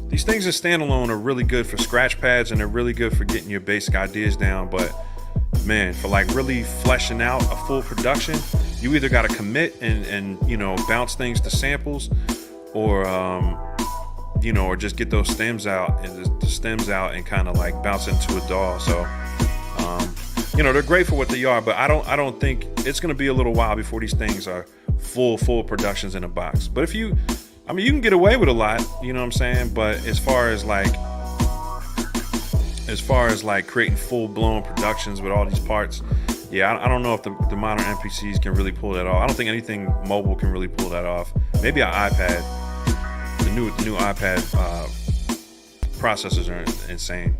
these things in StandAlone are really good for scratch pads and they're really good for getting your basic ideas down, but man, for like really fleshing out a full production, you either got to commit and you know, bounce things to samples, or you know, or just get those stems out and kind of like bounce into a DAW. So you know, they're great for what they are, but I don't think it's going to be a little while before these things are full productions in a box. But if you can get away with a lot, you know what I'm saying? But as far as like creating full-blown productions with all these parts, yeah, I don't know if the modern MPCs can really pull that off. I don't think anything mobile can really pull that off. Maybe an iPad. The new iPad processors are insane.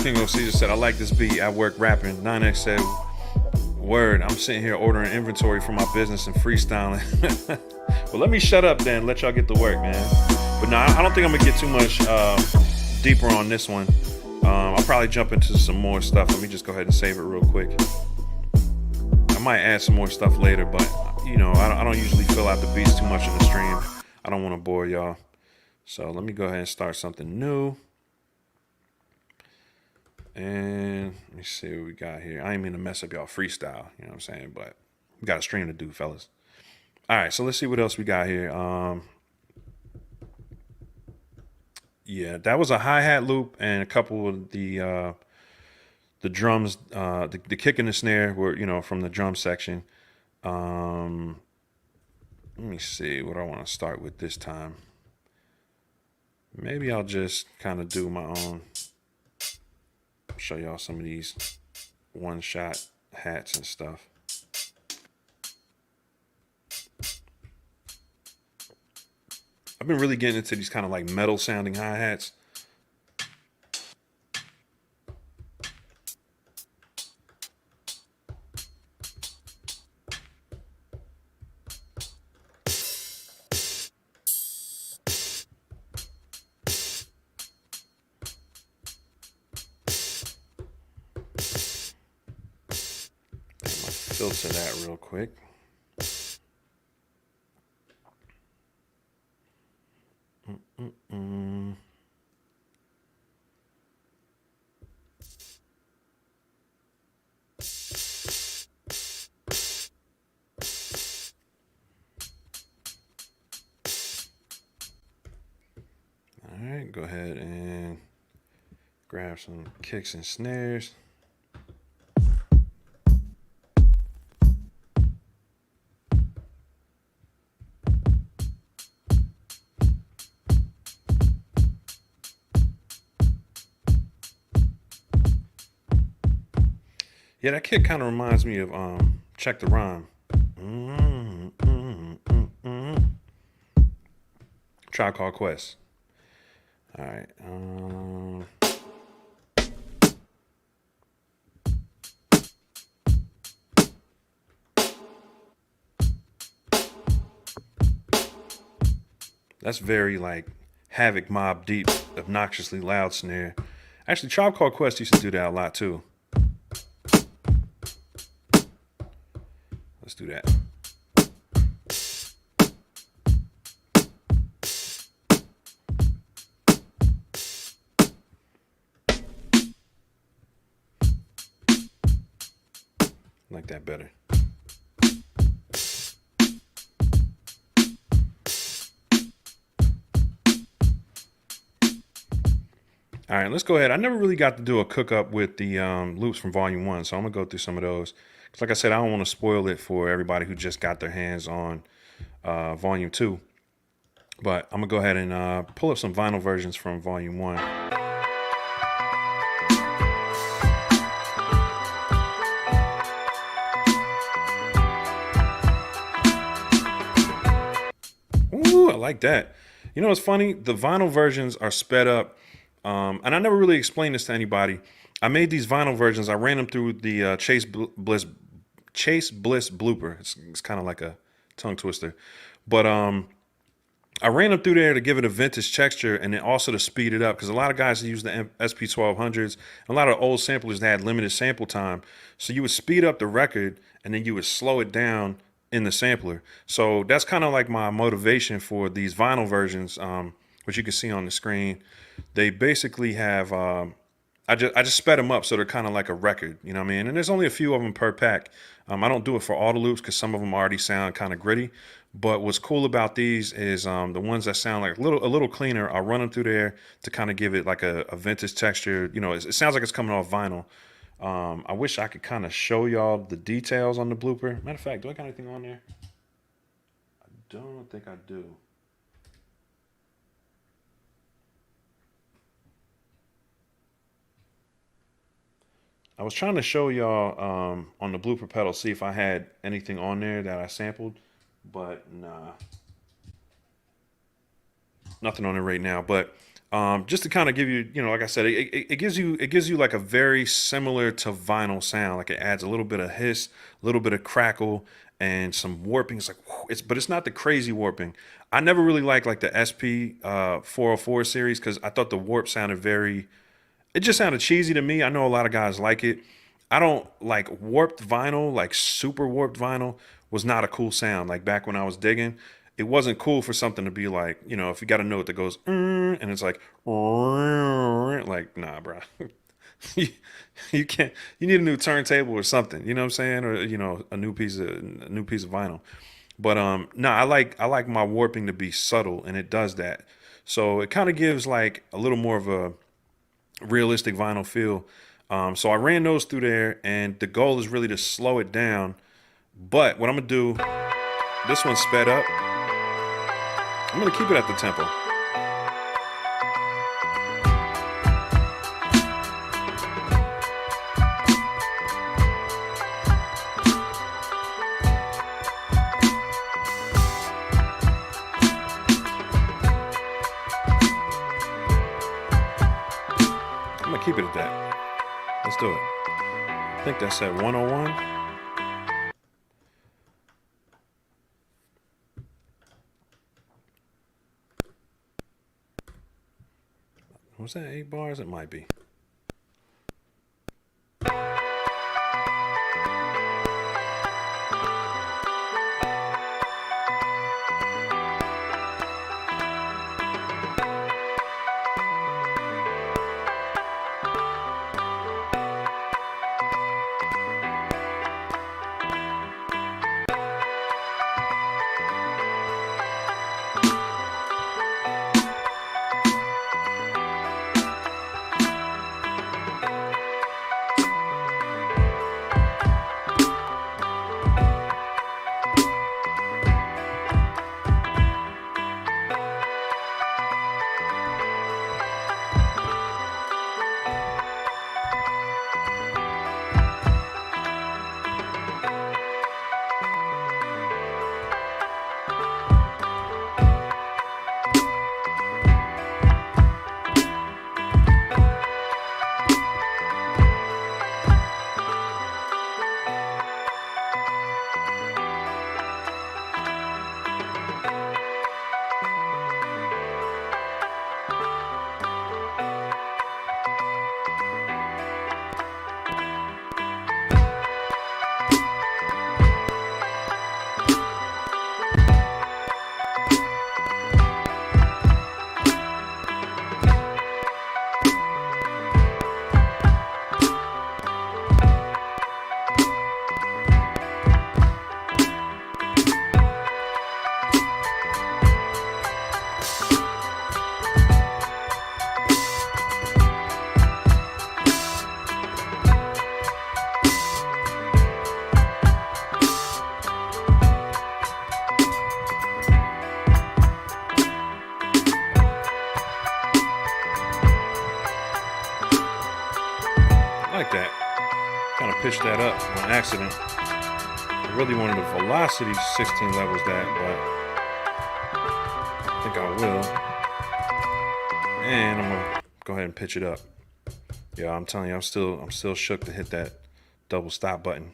King of Caesar said, I like this beat. I work rapping. 9X said, word, I'm sitting here ordering inventory for my business and freestyling. Well, let me shut up then, let y'all get to work, man. But no, I don't think I'm gonna get too much deeper on this one. I'll probably jump into some more stuff. Let me just go ahead and save it real quick. I might add some more stuff later, but you know, I don't usually fill out the beats too much in the stream. I don't want to bore y'all. So let me go ahead and start something new. And let me see what we got here. I ain't mean to mess up y'all freestyle, you know what I'm saying? But we got a stream to do, fellas. All right, so let's see what else we got here. Yeah, that was a hi-hat loop and a couple of the drums, the kick and the snare were, you know, from the drum section. Let me see what I want to start with this time. Maybe I'll just kind of do my own. Show y'all some of these one-shot hats and stuff. I've been really getting into these kind of like metal sounding hi-hats. filter that real quick. All right, go ahead and grab some kicks and snares. Yeah, that kick kind of reminds me of Check the Rhyme. Tribe Called Quest. All right. That's very like Havoc Mob Deep, obnoxiously loud snare. Actually, Tribe Called Quest used to do that a lot too. Let's do that. Like that better. All right, let's go ahead. I never really got to do a cook up with the loops from Volume 1, so I'm going to go through some of those. Because like I said, I don't want to spoil it for everybody who just got their hands on Volume 2. But I'm going to go ahead and pull up some vinyl versions from Volume 1. Ooh, I like that. You know what's funny? The vinyl versions are sped up. And I never really explained this to anybody. I made these vinyl versions. I ran them through the Chase Bliss blooper. It's kind of like a tongue twister. But I ran them through there to give it a vintage texture and then also to speed it up. Because a lot of guys use the SP1200s. A lot of old samplers that had limited sample time. So you would speed up the record and then you would slow it down in the sampler. So that's kind of like my motivation for these vinyl versions, which you can see on the screen. They basically have, I just sped them up so they're kind of like a record, you know what I mean? And there's only a few of them per pack. I don't do it for all the loops because some of them already sound kind of gritty. But what's cool about these is the ones that sound like a little cleaner, I'll run them through there to kind of give it like a vintage texture. You know, it sounds like it's coming off vinyl. I wish I could kind of show y'all the details on the blooper. Matter of fact, do I got anything on there? I don't think I do. I was trying to show y'all on the blooper pedal, see if I had anything on there that I sampled, but nah. Nothing on it right now. But just to kind of give you, you know, like I said, it gives you like a very similar to vinyl sound. Like it adds a little bit of hiss, a little bit of crackle, and some warping. It's like but it's not the crazy warping. I never really liked like the SP 404 series because I thought the warp sounded it just sounded cheesy to me. I know a lot of guys like it. I don't like warped vinyl, like super warped vinyl was not a cool sound. Like back when I was digging, it wasn't cool for something to be like, you know, if you got a note that goes, and it's like nah, bro. you can't, you need a new turntable or something, you know what I'm saying? Or, you know, a new piece of vinyl. But no, I like my warping to be subtle and it does that. So it kind of gives like a little more of a realistic vinyl feel. So I ran those through there and the goal is really to slow it down. But what I'm gonna do, this one's sped up. I'm gonna keep it at the tempo. I'm gonna keep it at that. Let's do it. I think that's at 101. Was that 8 bars? It might be. like that. Kind of pitched that up on accident. I really wanted the velocity 16 levels that, but I think I will. And I'm gonna go ahead and pitch it up. Yeah, I'm telling you, I'm still shook to hit that double stop button.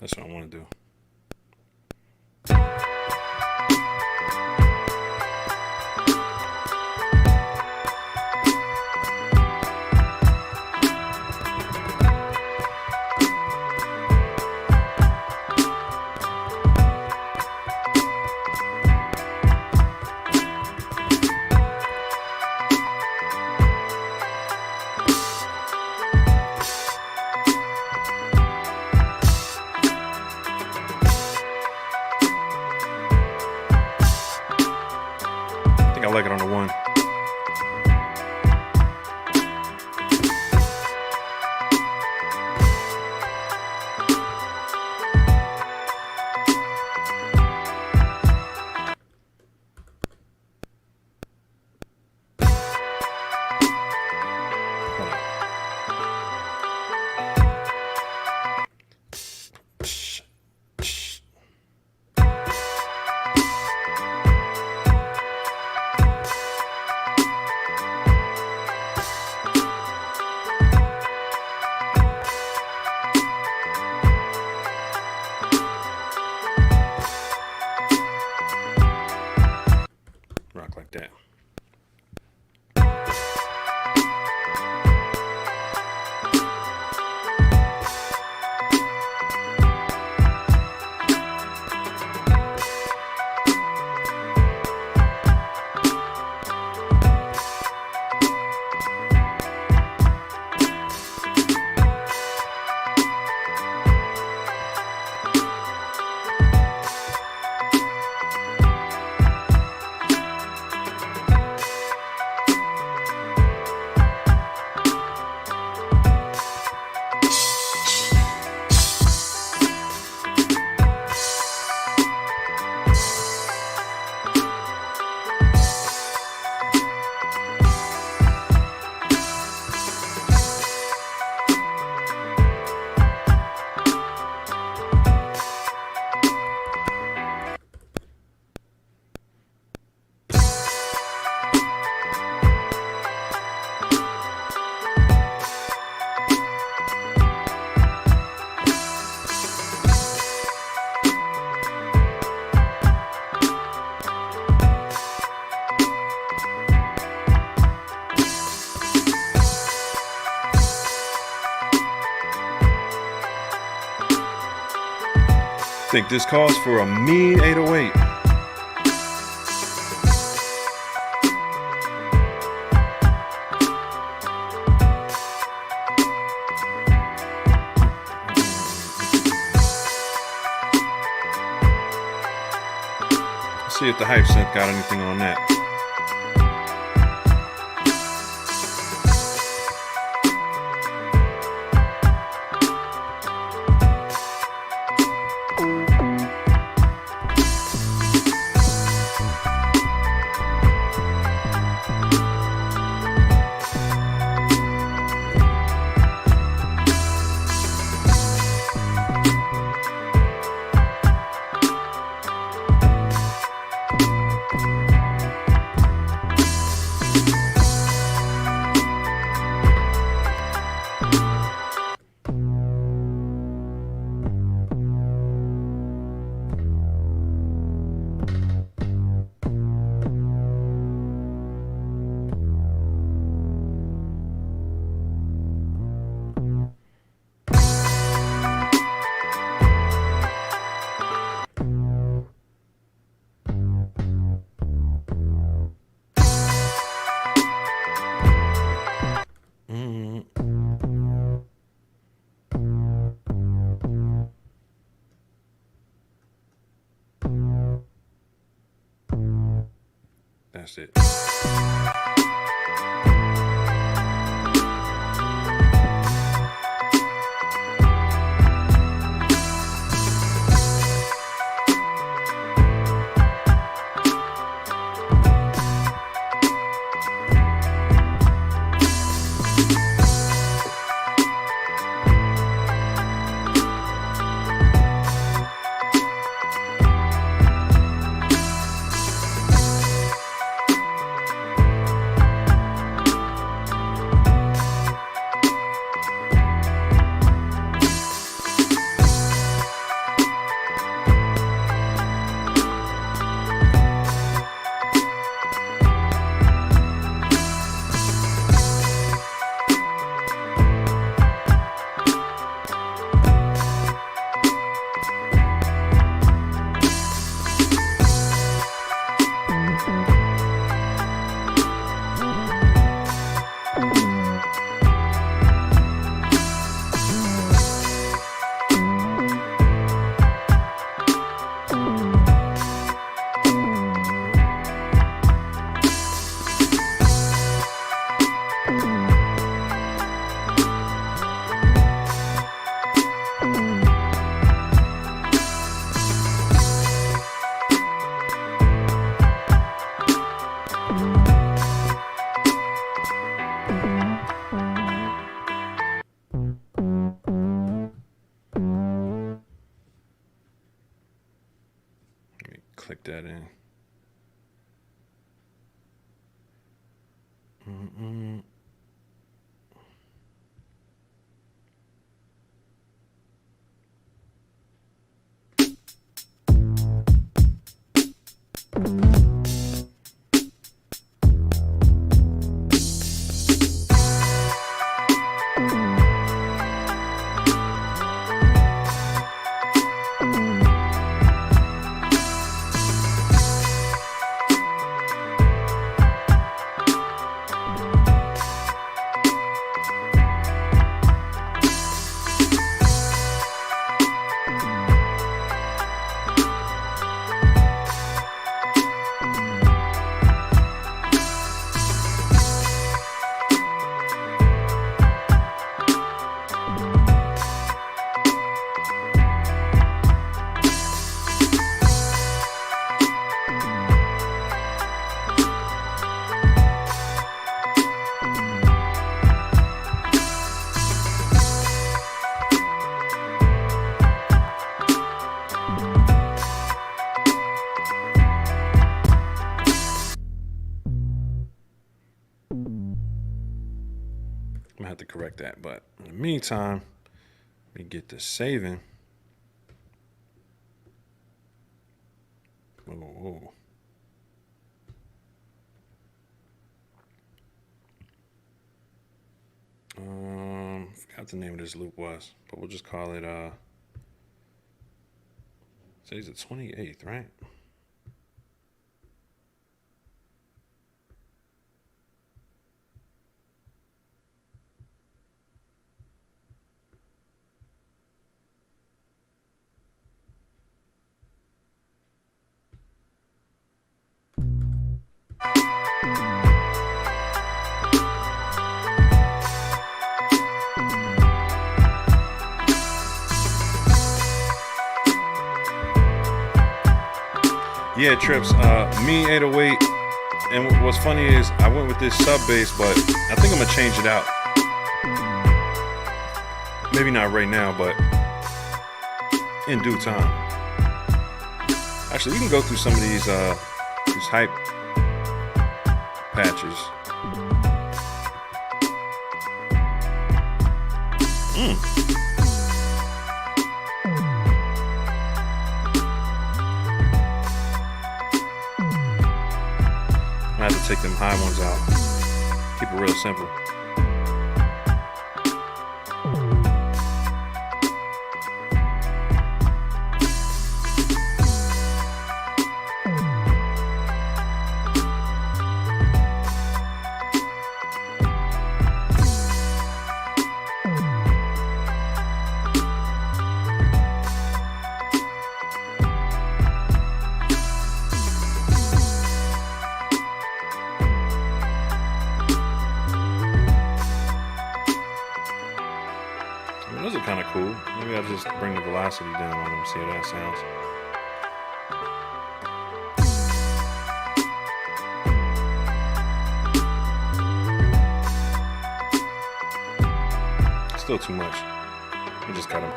That's what I want to do. I like it on the one. Rock like that. I think this calls for a mean 808. Let's see if the hype synth got anything on that. That's it. Click that in. I'm gonna have to correct that, but in the meantime, let me get this saving. Whoa. Forgot what the name of this loop was, but we'll just call it today's the 28th, right? Yeah, Trips, me 808, and what's funny is I went with this sub bass, but I think I'm gonna change it out. Maybe not right now, but in due time. Actually, we can go through some of these hype patches. I have to take them high ones out. Keep it real simple. Maybe I'll just bring the velocity down on them, see how that sounds. Still too much. Let me just cut them.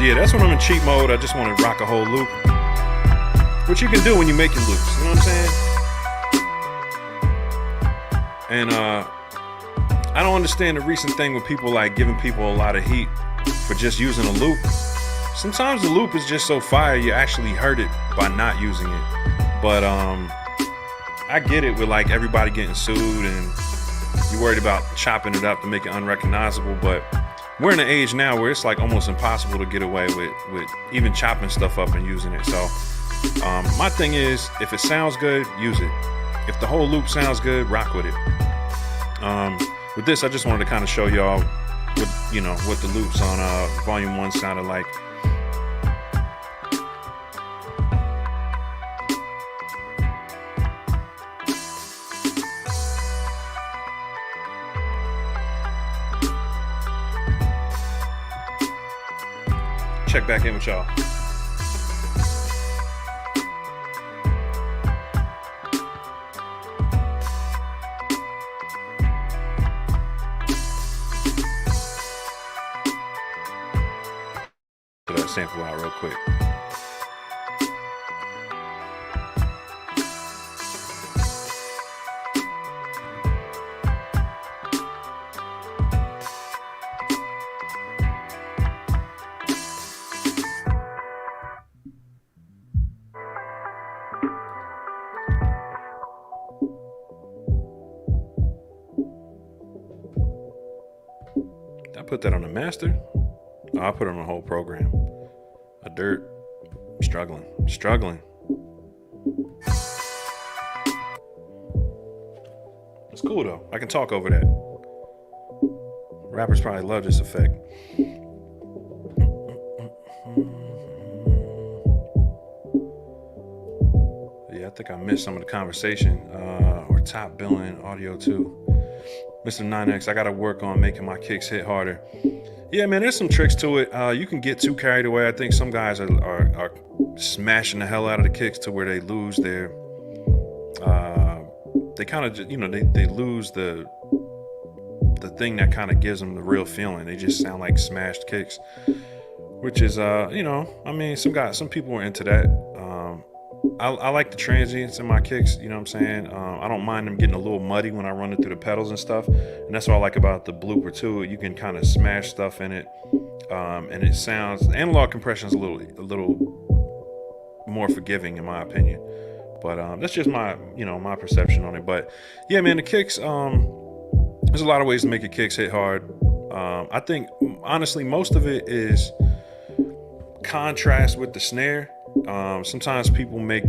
Yeah, that's when I'm in cheat mode. I just want to rock a whole loop, which you can do when you make your loops. You know what I'm saying? And I don't understand the recent thing with people like giving people a lot of heat for just using a loop. Sometimes the loop is just so fire you actually hurt it by not using it. But I get it with like everybody getting sued and you're worried about chopping it up to make it unrecognizable, but we're in an age now where it's like almost impossible to get away with even chopping stuff up and using it. So my thing is, if it sounds good, use it. If the whole loop sounds good, rock with it. With this, I just wanted to kind of show y'all what the loops on Volume 1 sounded like. Check back in with y'all. Put that sample out real quick. I put that on the master. Oh, I put it on the whole program. A dirt. I'm struggling. It's cool though. I can talk over that. Rappers probably love this effect. Yeah, I think I missed some of the conversation. Or top billing audio too. Mr. 9X, I gotta work on making my kicks hit harder. Yeah, man, there's some tricks to it. You can get too carried away. I think some guys are smashing the hell out of the kicks to where they lose their, they kind of, they lose the thing that kind of gives them the real feeling. They just sound like smashed kicks, which is, I mean, some people are into that. I like the transients in my kicks, you know what I'm saying? I don't mind them getting a little muddy when I run it through the pedals and stuff. And that's what I like about the blooper too. You can kind of smash stuff in it. And it sounds, analog compression is a little more forgiving in my opinion. But that's just my perception on it. But yeah, man, the kicks, there's a lot of ways to make your kicks hit hard. I think honestly, most of it is contrast with the snare. Sometimes people make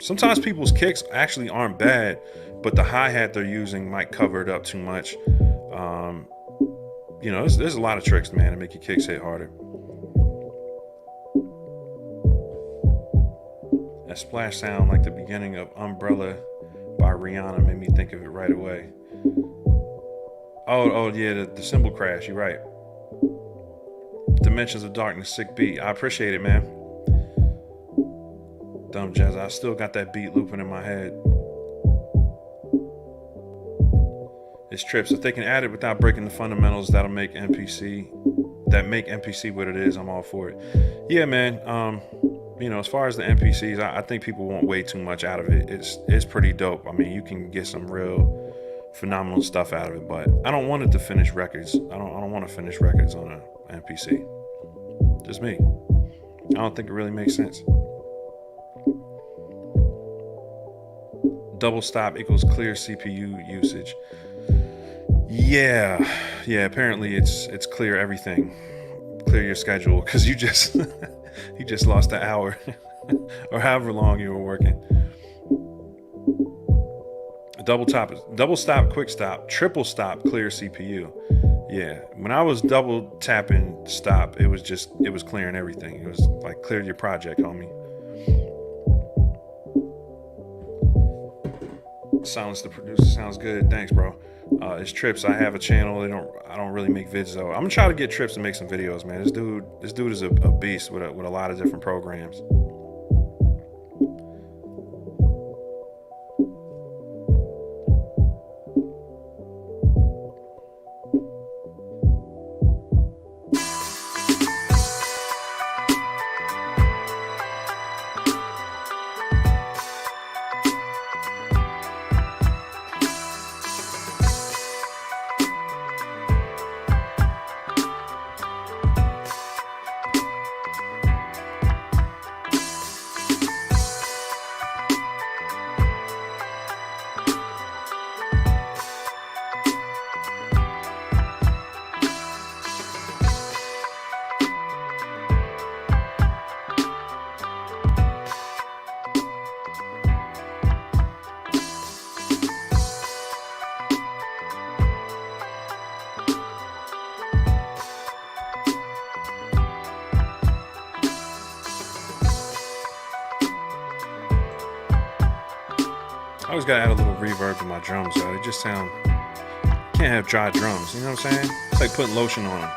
sometimes people's kicks actually aren't bad, but the hi-hat they're using might cover it up too much. There's a lot of tricks, man, to make your kicks hit harder. That splash sound like the beginning of Umbrella by Rihanna made me think of it right away. Oh yeah, the cymbal crash, you're right. Dimensions of Darkness, sick beat. I appreciate it, man. Dumb jazz. I still got that beat looping in my head. It's trips. If they can add it without breaking the fundamentals, that'll make MPC what it is. I'm all for it. Yeah, man. As far as the MPCs, I think people want way too much out of it. It's pretty dope. I mean, you can get some real phenomenal stuff out of it, but I don't want it to finish records. I don't want to finish records on a MPC. Just me. don't think it really makes sense. Double stop equals clear CPU usage. Yeah, apparently it's clear everything. Clear your schedule, because you just you just lost an hour or however long you were working. Double stop, quick stop, triple stop, clear CPU. Yeah, when I was double tapping stop, it was clearing everything. It was like, clear your project, homie. Silence the producer sounds good. Thanks, bro. It's Trips. I have a channel. I don't really make vids though. I'm gonna try to get Trips to make some videos, man. This dude is a beast with a lot of different programs. I always gotta add a little reverb to my drums, though. They just sound. Can't have dry drums. You know what I'm saying? It's like putting lotion on them.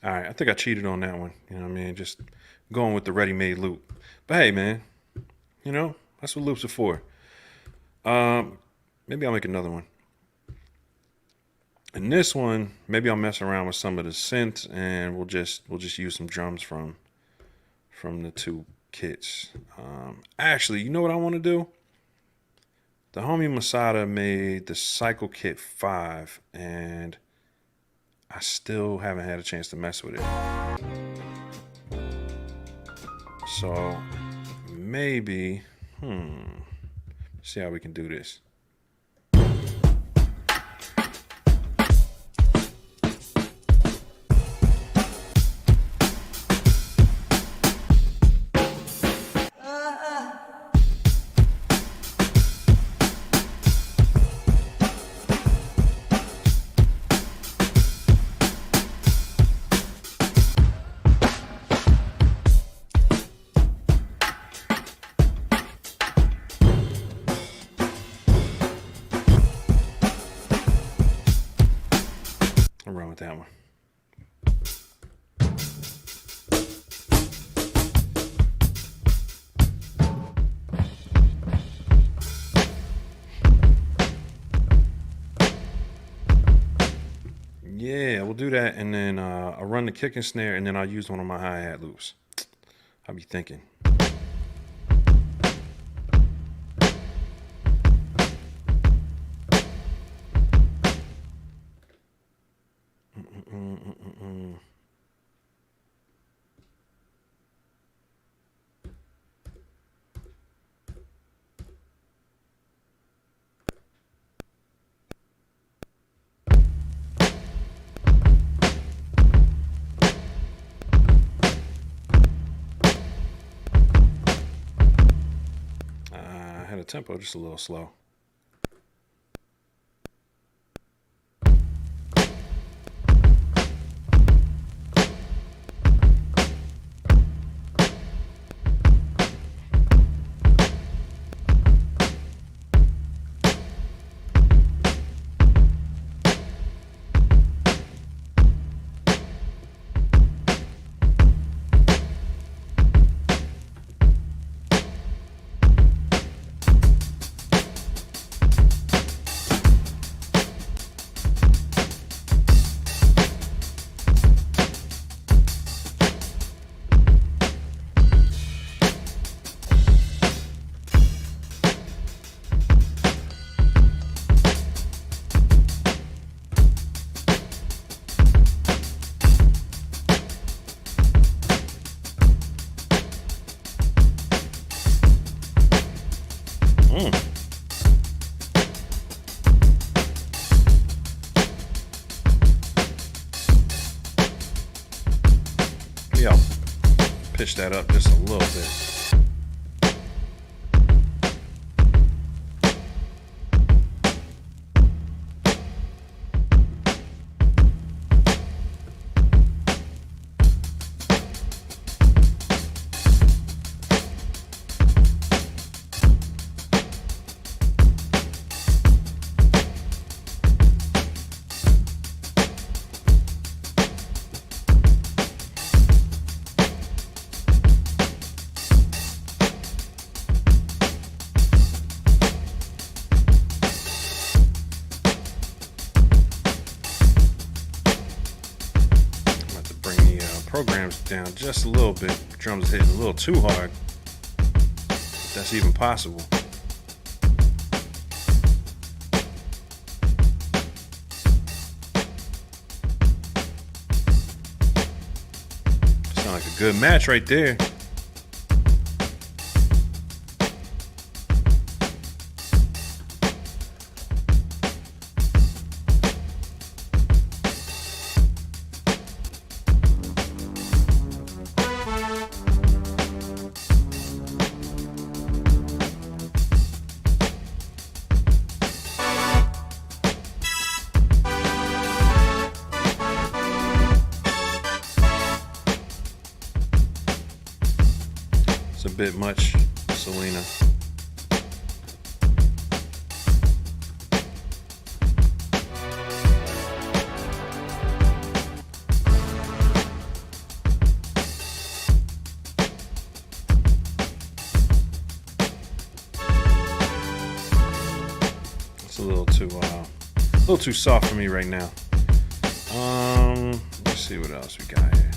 All right, I think I cheated on that one. You know what I mean? Just going with the ready-made loop. But hey, man, you know, that's what loops are for. Maybe I'll make another one. And this one, maybe I'll mess around with some of the synths, and we'll just use some drums from the two kits. Actually, you know what I want to do? The homie Masada made the Cycle Kit 5, and I still haven't had a chance to mess with it. So maybe, see how we can do this. I'm wrong with that one. Yeah, we'll do that, and then I'll run the kick and snare, and then I'll use one of my hi-hat loops. I'll be thinking. The tempo just a little slow. Yeah, pitch that up just a little bit. Programs down just a little bit. Drums hitting a little too hard. If that's even possible. Sound like a good match right there. It's a bit much, Selena. It's a little too soft for me right now. Let's see what else we got here.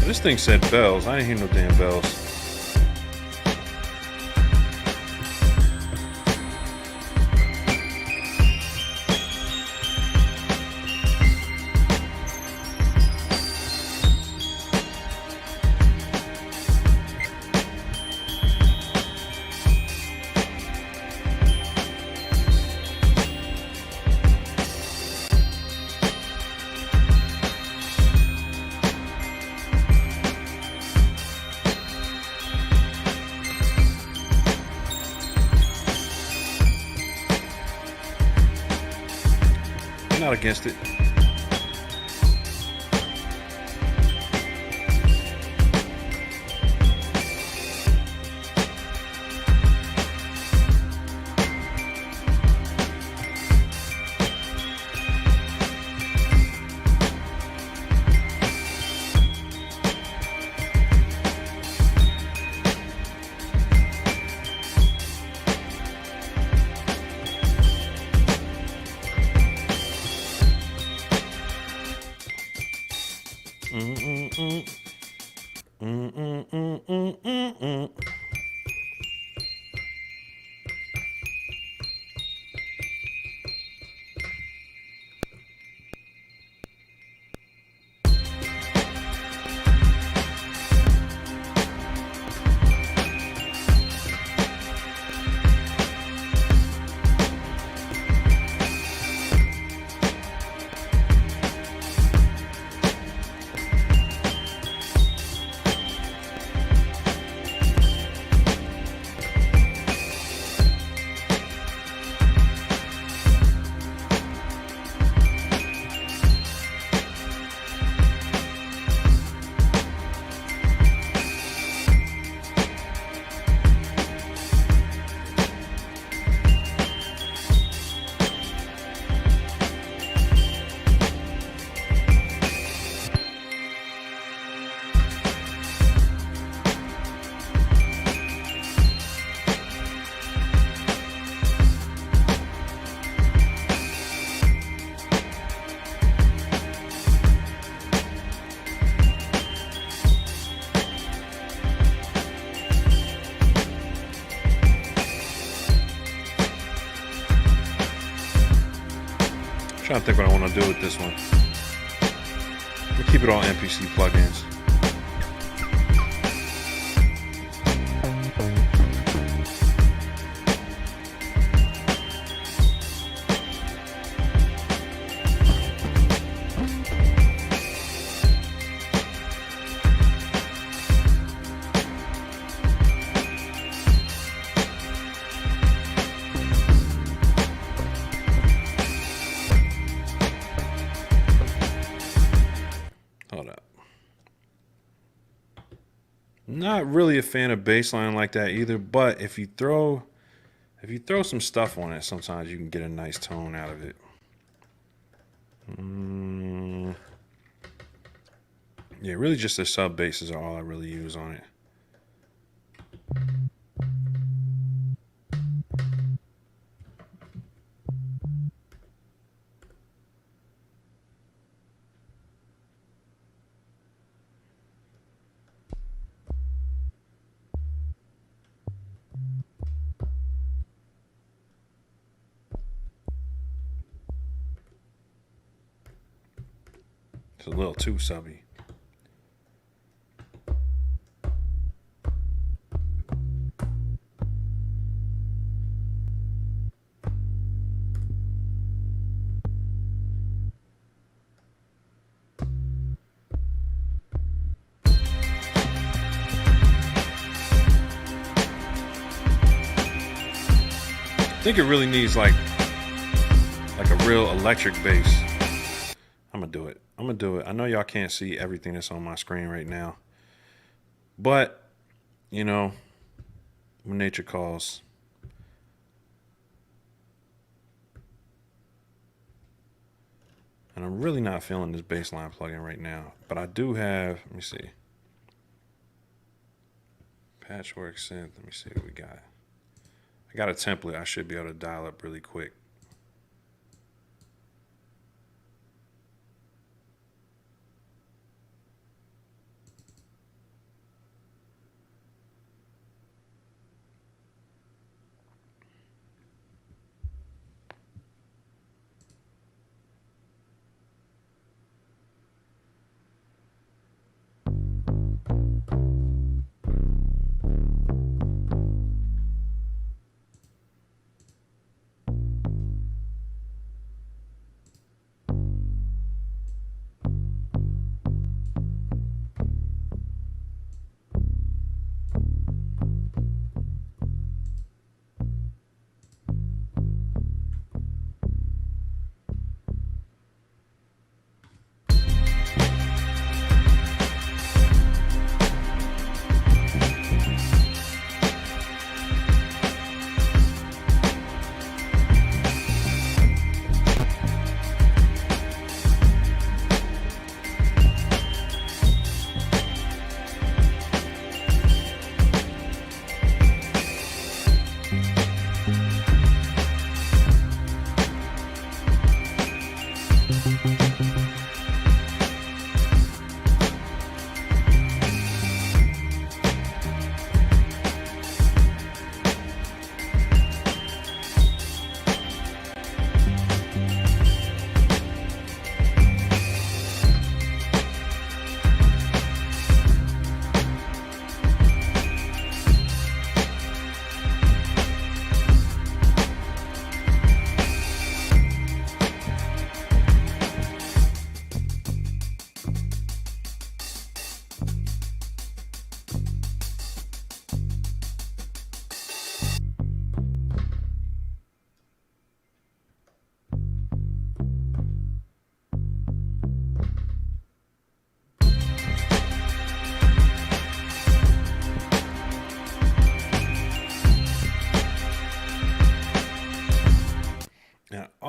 This thing said bells. I didn't hear no damn bells. Not against it. Trying to think what I want to do with this one. We'll keep it all MPC plugins. Not really a fan of bassline like that either, but if you throw some stuff on it, sometimes you can get a nice tone out of it. Yeah, really just the sub basses are all I really use on it. It's a little too subby. I think it really needs like a real electric bass. I'm gonna do it. I'm gonna do it. I know y'all can't see everything that's on my screen right now, but you know, when nature calls. And I'm really not feeling this bassline plugin right now, but I do have, let me see, Patchwork Synth. Let me see what we got. I got a template. I should be able to dial up really quick.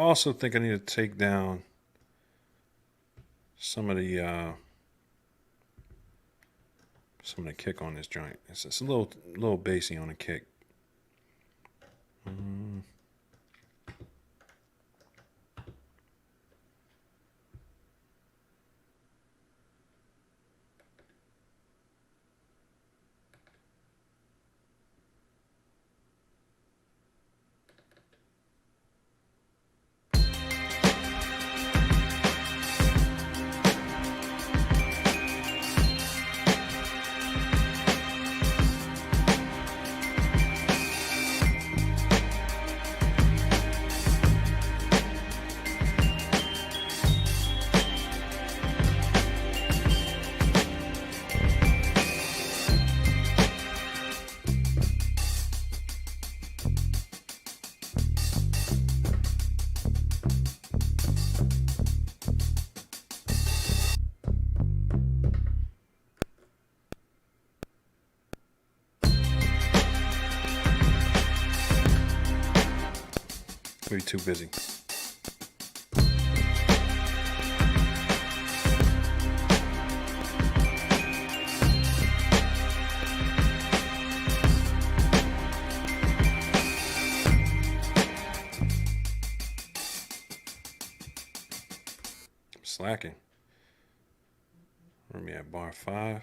also think I need to take down some of the kick on this joint. It's just a little bassy on the kick. Maybe too busy. I'm slacking. Where are we at? Bar 5.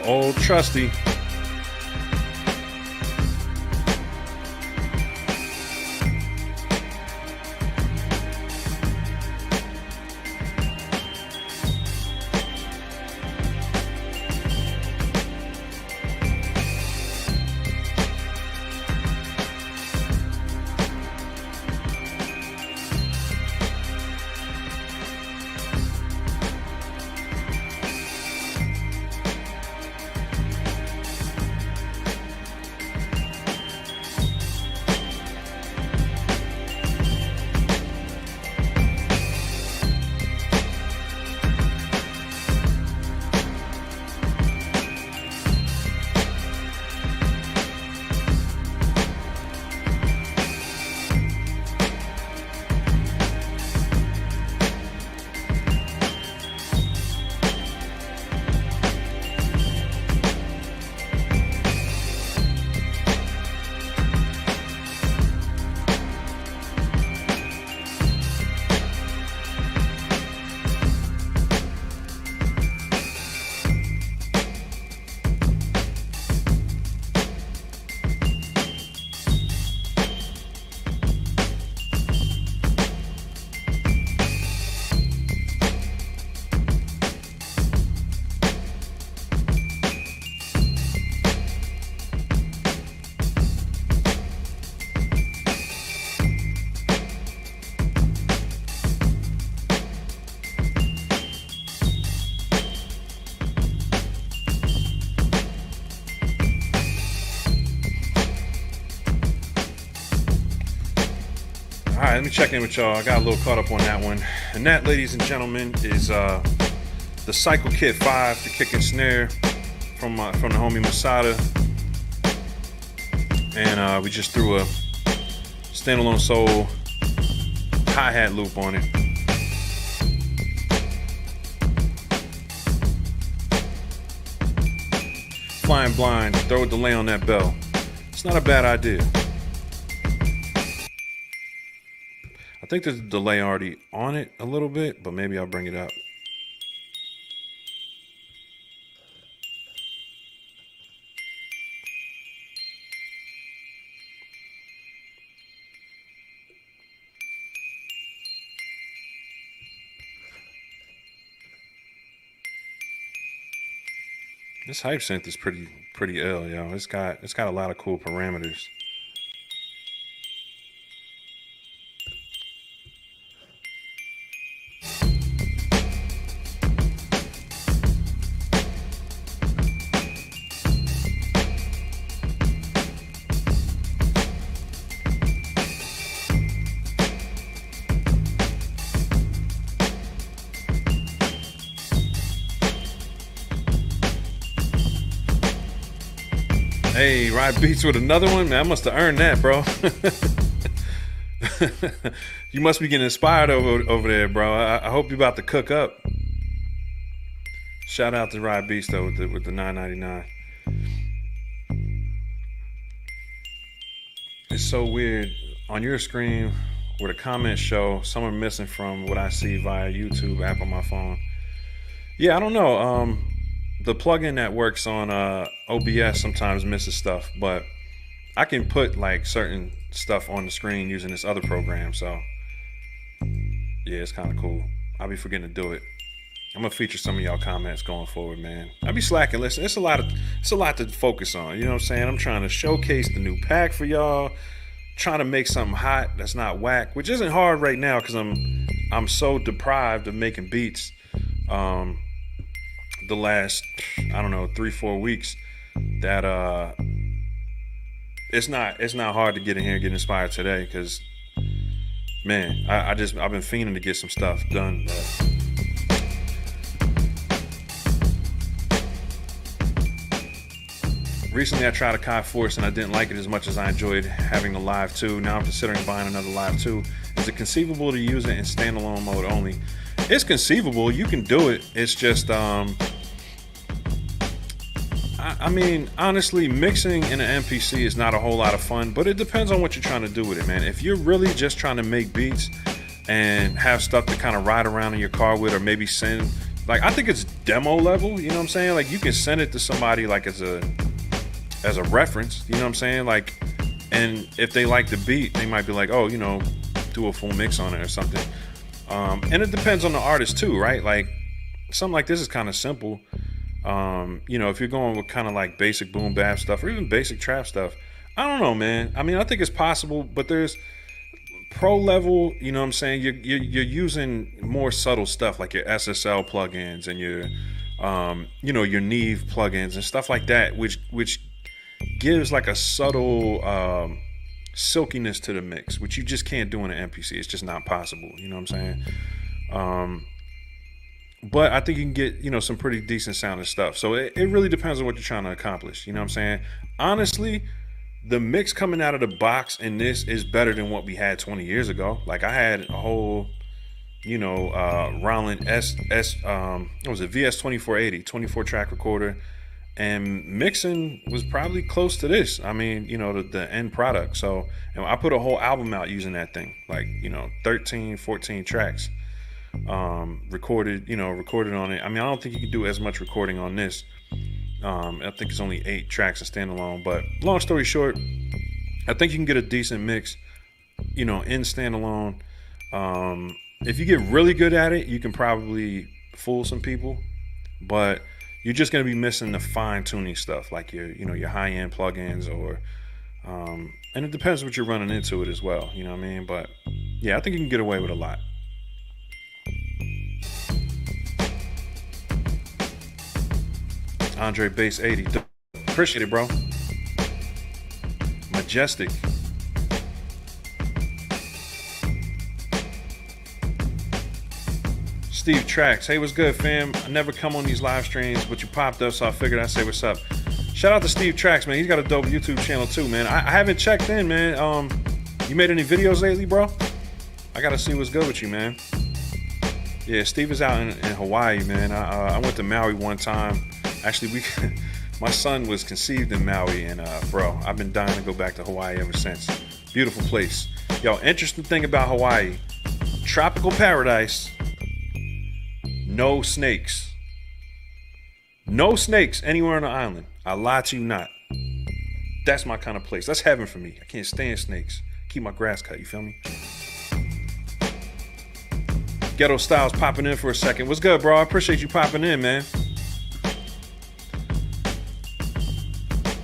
Old trusty. All right, let me check in with y'all. I got a little caught up on that one. And that, ladies and gentlemen, is the Cycle Kit 5, the kick and snare from the homie Masada. And we just threw a StandAlone Soul hi-hat loop on it. Flying blind, throw a delay on that bell. It's not a bad idea. I think there's a delay already on it a little bit, but maybe I'll bring it up. This hype synth is pretty ill, yo. It's got a lot of cool parameters. Hey, Ride Beats with another one? Man, I must have earned that, bro. You must be getting inspired over there, bro. I hope you're about to cook up. Shout out to Ride Beats, though, with the $9.99. It's so weird. On your screen, where the comments show, some are missing from what I see via YouTube app on my phone. Yeah, I don't know. The plugin that works on OBS sometimes misses stuff, but I can put like certain stuff on the screen using this other program. So yeah, it's kind of cool. I'll be forgetting to do it. I'm gonna feature some of y'all comments going forward, man. I'll be slacking. Listen, it's a lot to focus on. You know what I'm saying? I'm trying to showcase the new pack for y'all. Trying to make something hot that's not whack, which isn't hard right now because I'm so deprived of making beats. The last, I don't know, 3-4 weeks that it's not hard to get in here and get inspired today because, man, I've been fiending to get some stuff done. Recently I tried Akai Force and I didn't like it as much as I enjoyed having the Live 2. Now I'm considering buying another Live 2. Is it conceivable to use it in standalone mode only? It's conceivable. You can do it. It's just, I mean, honestly, mixing in an MPC is not a whole lot of fun, but it depends on what you're trying to do with it, man. If you're really just trying to make beats and have stuff to kind of ride around in your car with, or maybe send, like, I think it's demo level, you know what I'm saying? Like, you can send it to somebody like as a reference, you know what I'm saying? Like, and if they like the beat, they might be like, oh, you know, do a full mix on it or something. And it depends on the artist too, right? Like, something like this is kind of simple. You know, if you're going with kind of like basic boom bap stuff or even basic trap stuff, I don't know, man. I mean, I think it's possible, but there's pro level, you know what I'm saying? You're using more subtle stuff like your SSL plugins and your, you know, your Neve plugins and stuff like that, which gives like a subtle silkiness to the mix, which you just can't do in an MPC. It's just not possible, you know what I'm saying? But I think you can get, you know, some pretty decent sounding stuff. So it really depends on what you're trying to accomplish. You know what I'm saying? Honestly, the mix coming out of the box in this is better than what we had 20 years ago. Like, I had a whole, you know, Roland what was it, VS2480, 24 track recorder, and mixing was probably close to this. I mean, you know, the end product. So, you know, I put a whole album out using that thing, like, you know, 13, 14 tracks. Recorded on it. I mean, I don't think you can do as much recording on this. I think it's only 8 tracks in standalone, but long story short, I think you can get a decent mix, you know, in standalone. If you get really good at it, you can probably fool some people, but you're just going to be missing the fine tuning stuff, like your high-end plugins, or and it depends what you're running into it as well, you know what I mean? But yeah, I think you can get away with a lot. Andre Base 80. Appreciate it, bro. Majestic. Steve Tracks. Hey, what's good, fam? I never come on these live streams, but you popped up, so I figured I'd say what's up. Shout out to Steve Tracks, man. He's got a dope YouTube channel too, man. I haven't checked in, man. You made any videos lately, bro? I gotta see what's good with you, man. Yeah, Steve is out in Hawaii, man. I went to Maui one time. Actually, my son was conceived in Maui, and bro, I've been dying to go back to Hawaii ever since. Beautiful place. Yo, interesting thing about Hawaii, tropical paradise, no snakes. No snakes anywhere on the island. I lie to you not. That's my kind of place. That's heaven for me. I can't stand snakes. Keep my grass cut, you feel me? Ghetto Styles popping in for a second. What's good, bro? I appreciate you popping in, man.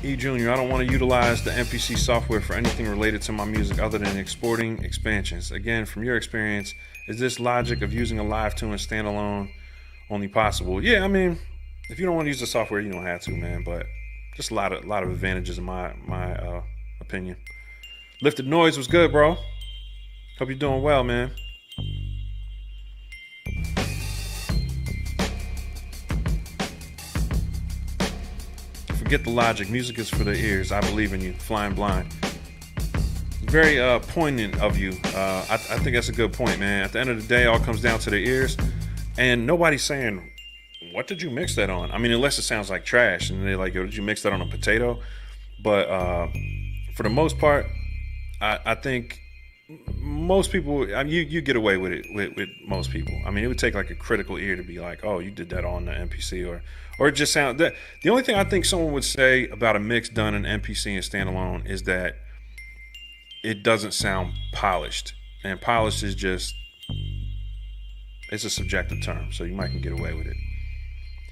E Jr., I don't want to utilize the MPC software for anything related to my music other than exporting expansions. Again, from your experience, is this logic of using a live tune standalone only possible? Yeah, I mean, if you don't want to use the software, you don't have to, man. But just a lot of advantages in my opinion. Lifted Noise was good, bro. Hope you're doing well, man. Forget the logic. Music is for the ears. I believe in you. Flying Blind. Very poignant of you. I think that's a good point, man. At the end of the day, it all comes down to the ears. And nobody's saying, what did you mix that on? I mean, unless it sounds like trash. And they're like, yo, did you mix that on a potato? But for the most part, I think most people, I mean, you get away with it with most people. I mean, it would take like a critical ear to be like, oh, you did that on the MPC, or it just sound that. The only thing I think someone would say about a mix done in MPC and standalone is that it doesn't sound polished, and polished is just, it's a subjective term, so you might can get away with it.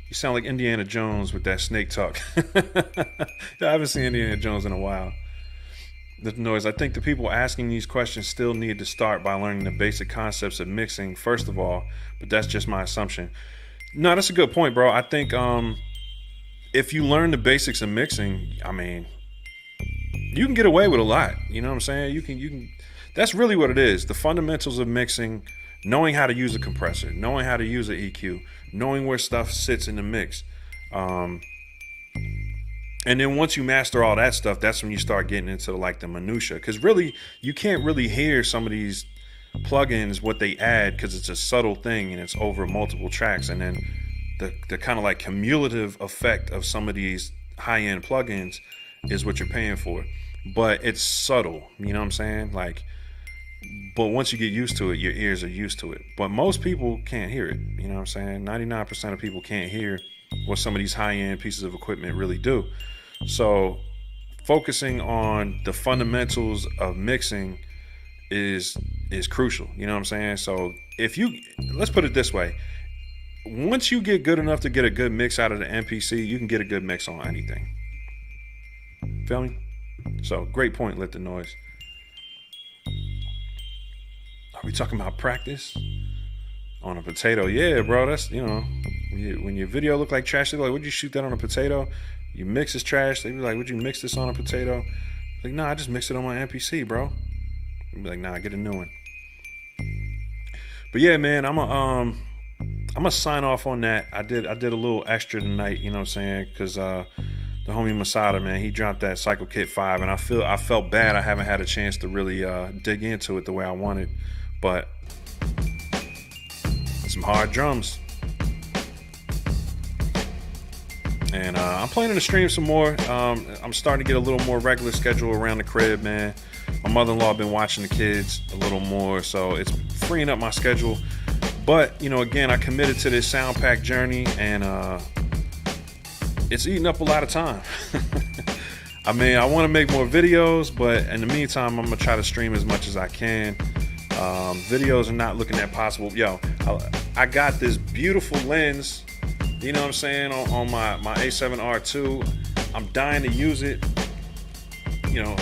You sound like Indiana Jones with that snake talk. I haven't seen Indiana Jones in a while. The noise. I think the people asking these questions still need to start by learning the basic concepts of mixing, first of all, but that's just my assumption. No, that's a good point, bro. I think if you learn the basics of mixing, I mean, you can get away with a lot. You know what I'm saying? You can. That's really what it is. The fundamentals of mixing, knowing how to use a compressor, knowing how to use an EQ, knowing where stuff sits in the mix. And then once you master all that stuff, that's when you start getting into like the minutia. Because really, you can't really hear some of these plugins, what they add, because it's a subtle thing and it's over multiple tracks. And then the kind of like cumulative effect of some of these high-end plugins is what you're paying for. But it's subtle, you know what I'm saying? Like, but once you get used to it, your ears are used to it. But most people can't hear it, you know what I'm saying? 99% of people can't hear what some of these high-end pieces of equipment really do. So focusing on the fundamentals of mixing is crucial, you know what I'm saying? So let's put it this way, once you get good enough to get a good mix out of the MPC, you can get a good mix on anything. Feel me? So great point, Lifted Noise. Are we talking about practice on a potato? Yeah, bro, that's, you know, when your video look like trash, they're like, would you shoot that on a potato? You mix is trash. They be like, would you mix this on a potato? Like, nah, I just mixed it on my MPC, bro. You'd be like, nah, get a new one. But yeah, man, I'm gonna sign off on that. I did a little extra tonight, you know what I'm saying? Because the homie Masada, man, he dropped that Cycle Kit 5, and I felt bad I haven't had a chance to really dig into it the way I wanted. But some hard drums. And I'm planning to stream some more. I'm starting to get a little more regular schedule around the crib, man. My mother-in-law been watching the kids a little more, so it's freeing up my schedule. But, you know, again, I committed to this sound pack journey, and it's eating up a lot of time. I mean, I want to make more videos, but in the meantime, I'm going to try to stream as much as I can. Videos are not looking that possible. Yo, I got this beautiful lens, you know what I'm saying, on my A7R II. I'm dying to use it. You know,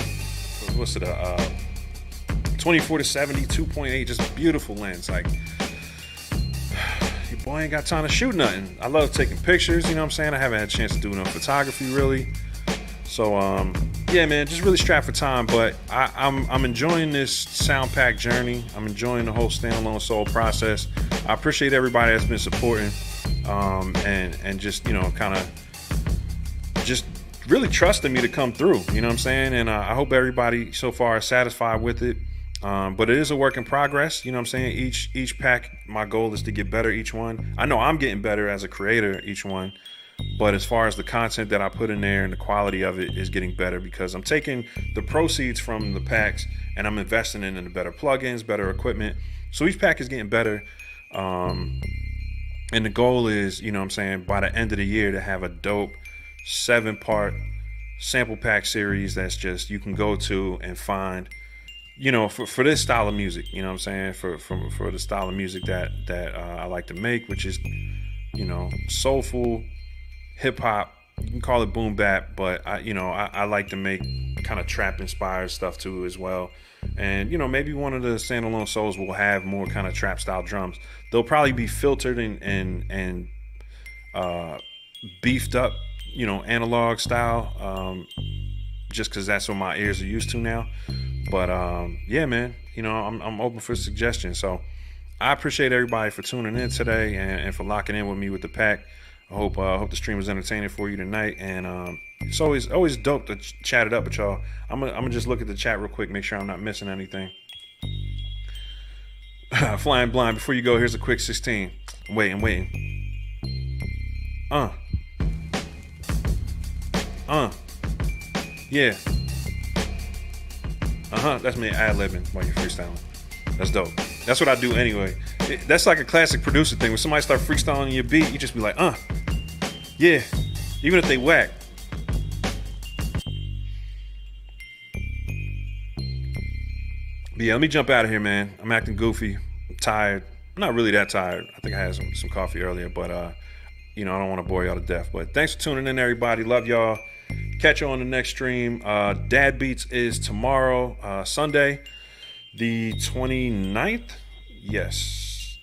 what's it, 24-70, 2.8, just beautiful lens. Like, your boy ain't got time to shoot nothing. I love taking pictures, you know what I'm saying? I haven't had a chance to do enough photography, really. So, yeah, man, just really strapped for time. But I'm enjoying this sound pack journey. I'm enjoying the whole StandAlone Soul process. I appreciate everybody that's been supporting, and just, you know, kind of just really trusting me to come through, you know what I'm saying? And I hope everybody so far is satisfied with it. But it is a work in progress, you know what I'm saying? Each pack, my goal is to get better each one. I know I'm getting better as a creator each one, but as far as the content that I put in there and the quality of it is getting better, because I'm taking the proceeds from the packs and I'm investing in the better plugins, better equipment. So each pack is getting better. And the goal is, you know what I'm saying, by the end of the year to have a dope 7-part sample pack series that's just, you can go to and find, you know, for this style of music, you know what I'm saying, for the style of music that I like to make, which is, you know, soulful hip hop You can call it boom bap, but I like to make kind of trap inspired stuff too as well. And maybe one of the StandAlone Souls will have more kind of trap style drums. They'll probably be filtered and beefed up, analog style, just because that's what my ears are used to now. But yeah, man, I'm open for suggestions. So I appreciate everybody for tuning in today and for locking in with me with the pack. I hope the stream was entertaining for you tonight, and it's always dope to chat it up with y'all. I'm gonna just look at the chat real quick, make sure I'm not missing anything. Flying blind. Before you go, here's a quick 16. I'm waiting. Yeah. That's me ad-libbing while you're freestyling. That's dope. That's what I do anyway. That's like a classic producer thing. When somebody start freestyling your beat, you just be like, yeah. Even if they whack. But yeah, let me jump out of here, man. I'm acting goofy. I'm tired. I'm not really that tired. I think I had some coffee earlier, but I don't want to bore y'all to death. But thanks for tuning in, everybody. Love y'all. Catch you on the next stream. Dad Beats is tomorrow, Sunday, the 29th. Yes.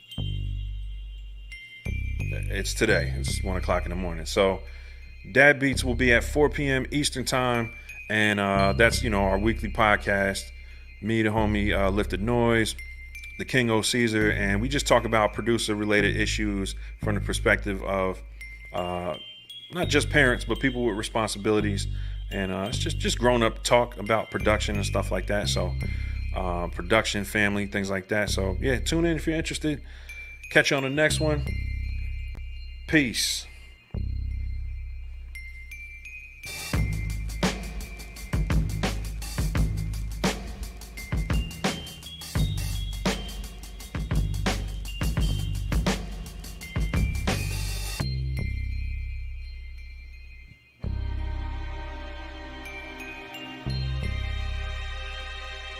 It's today. It's 1 o'clock in the morning. So Dad Beats will be at 4 p.m. Eastern time. And that's, our weekly podcast. Me, the homie Lifted Noise, the King O Caesar. And we just talk about producer-related issues from the perspective of not just parents, but people with responsibilities. And it's just grown-up talk about production and stuff like that. So production, family, things like that. So, yeah, tune in if you're interested. Catch you on the next one. Peace.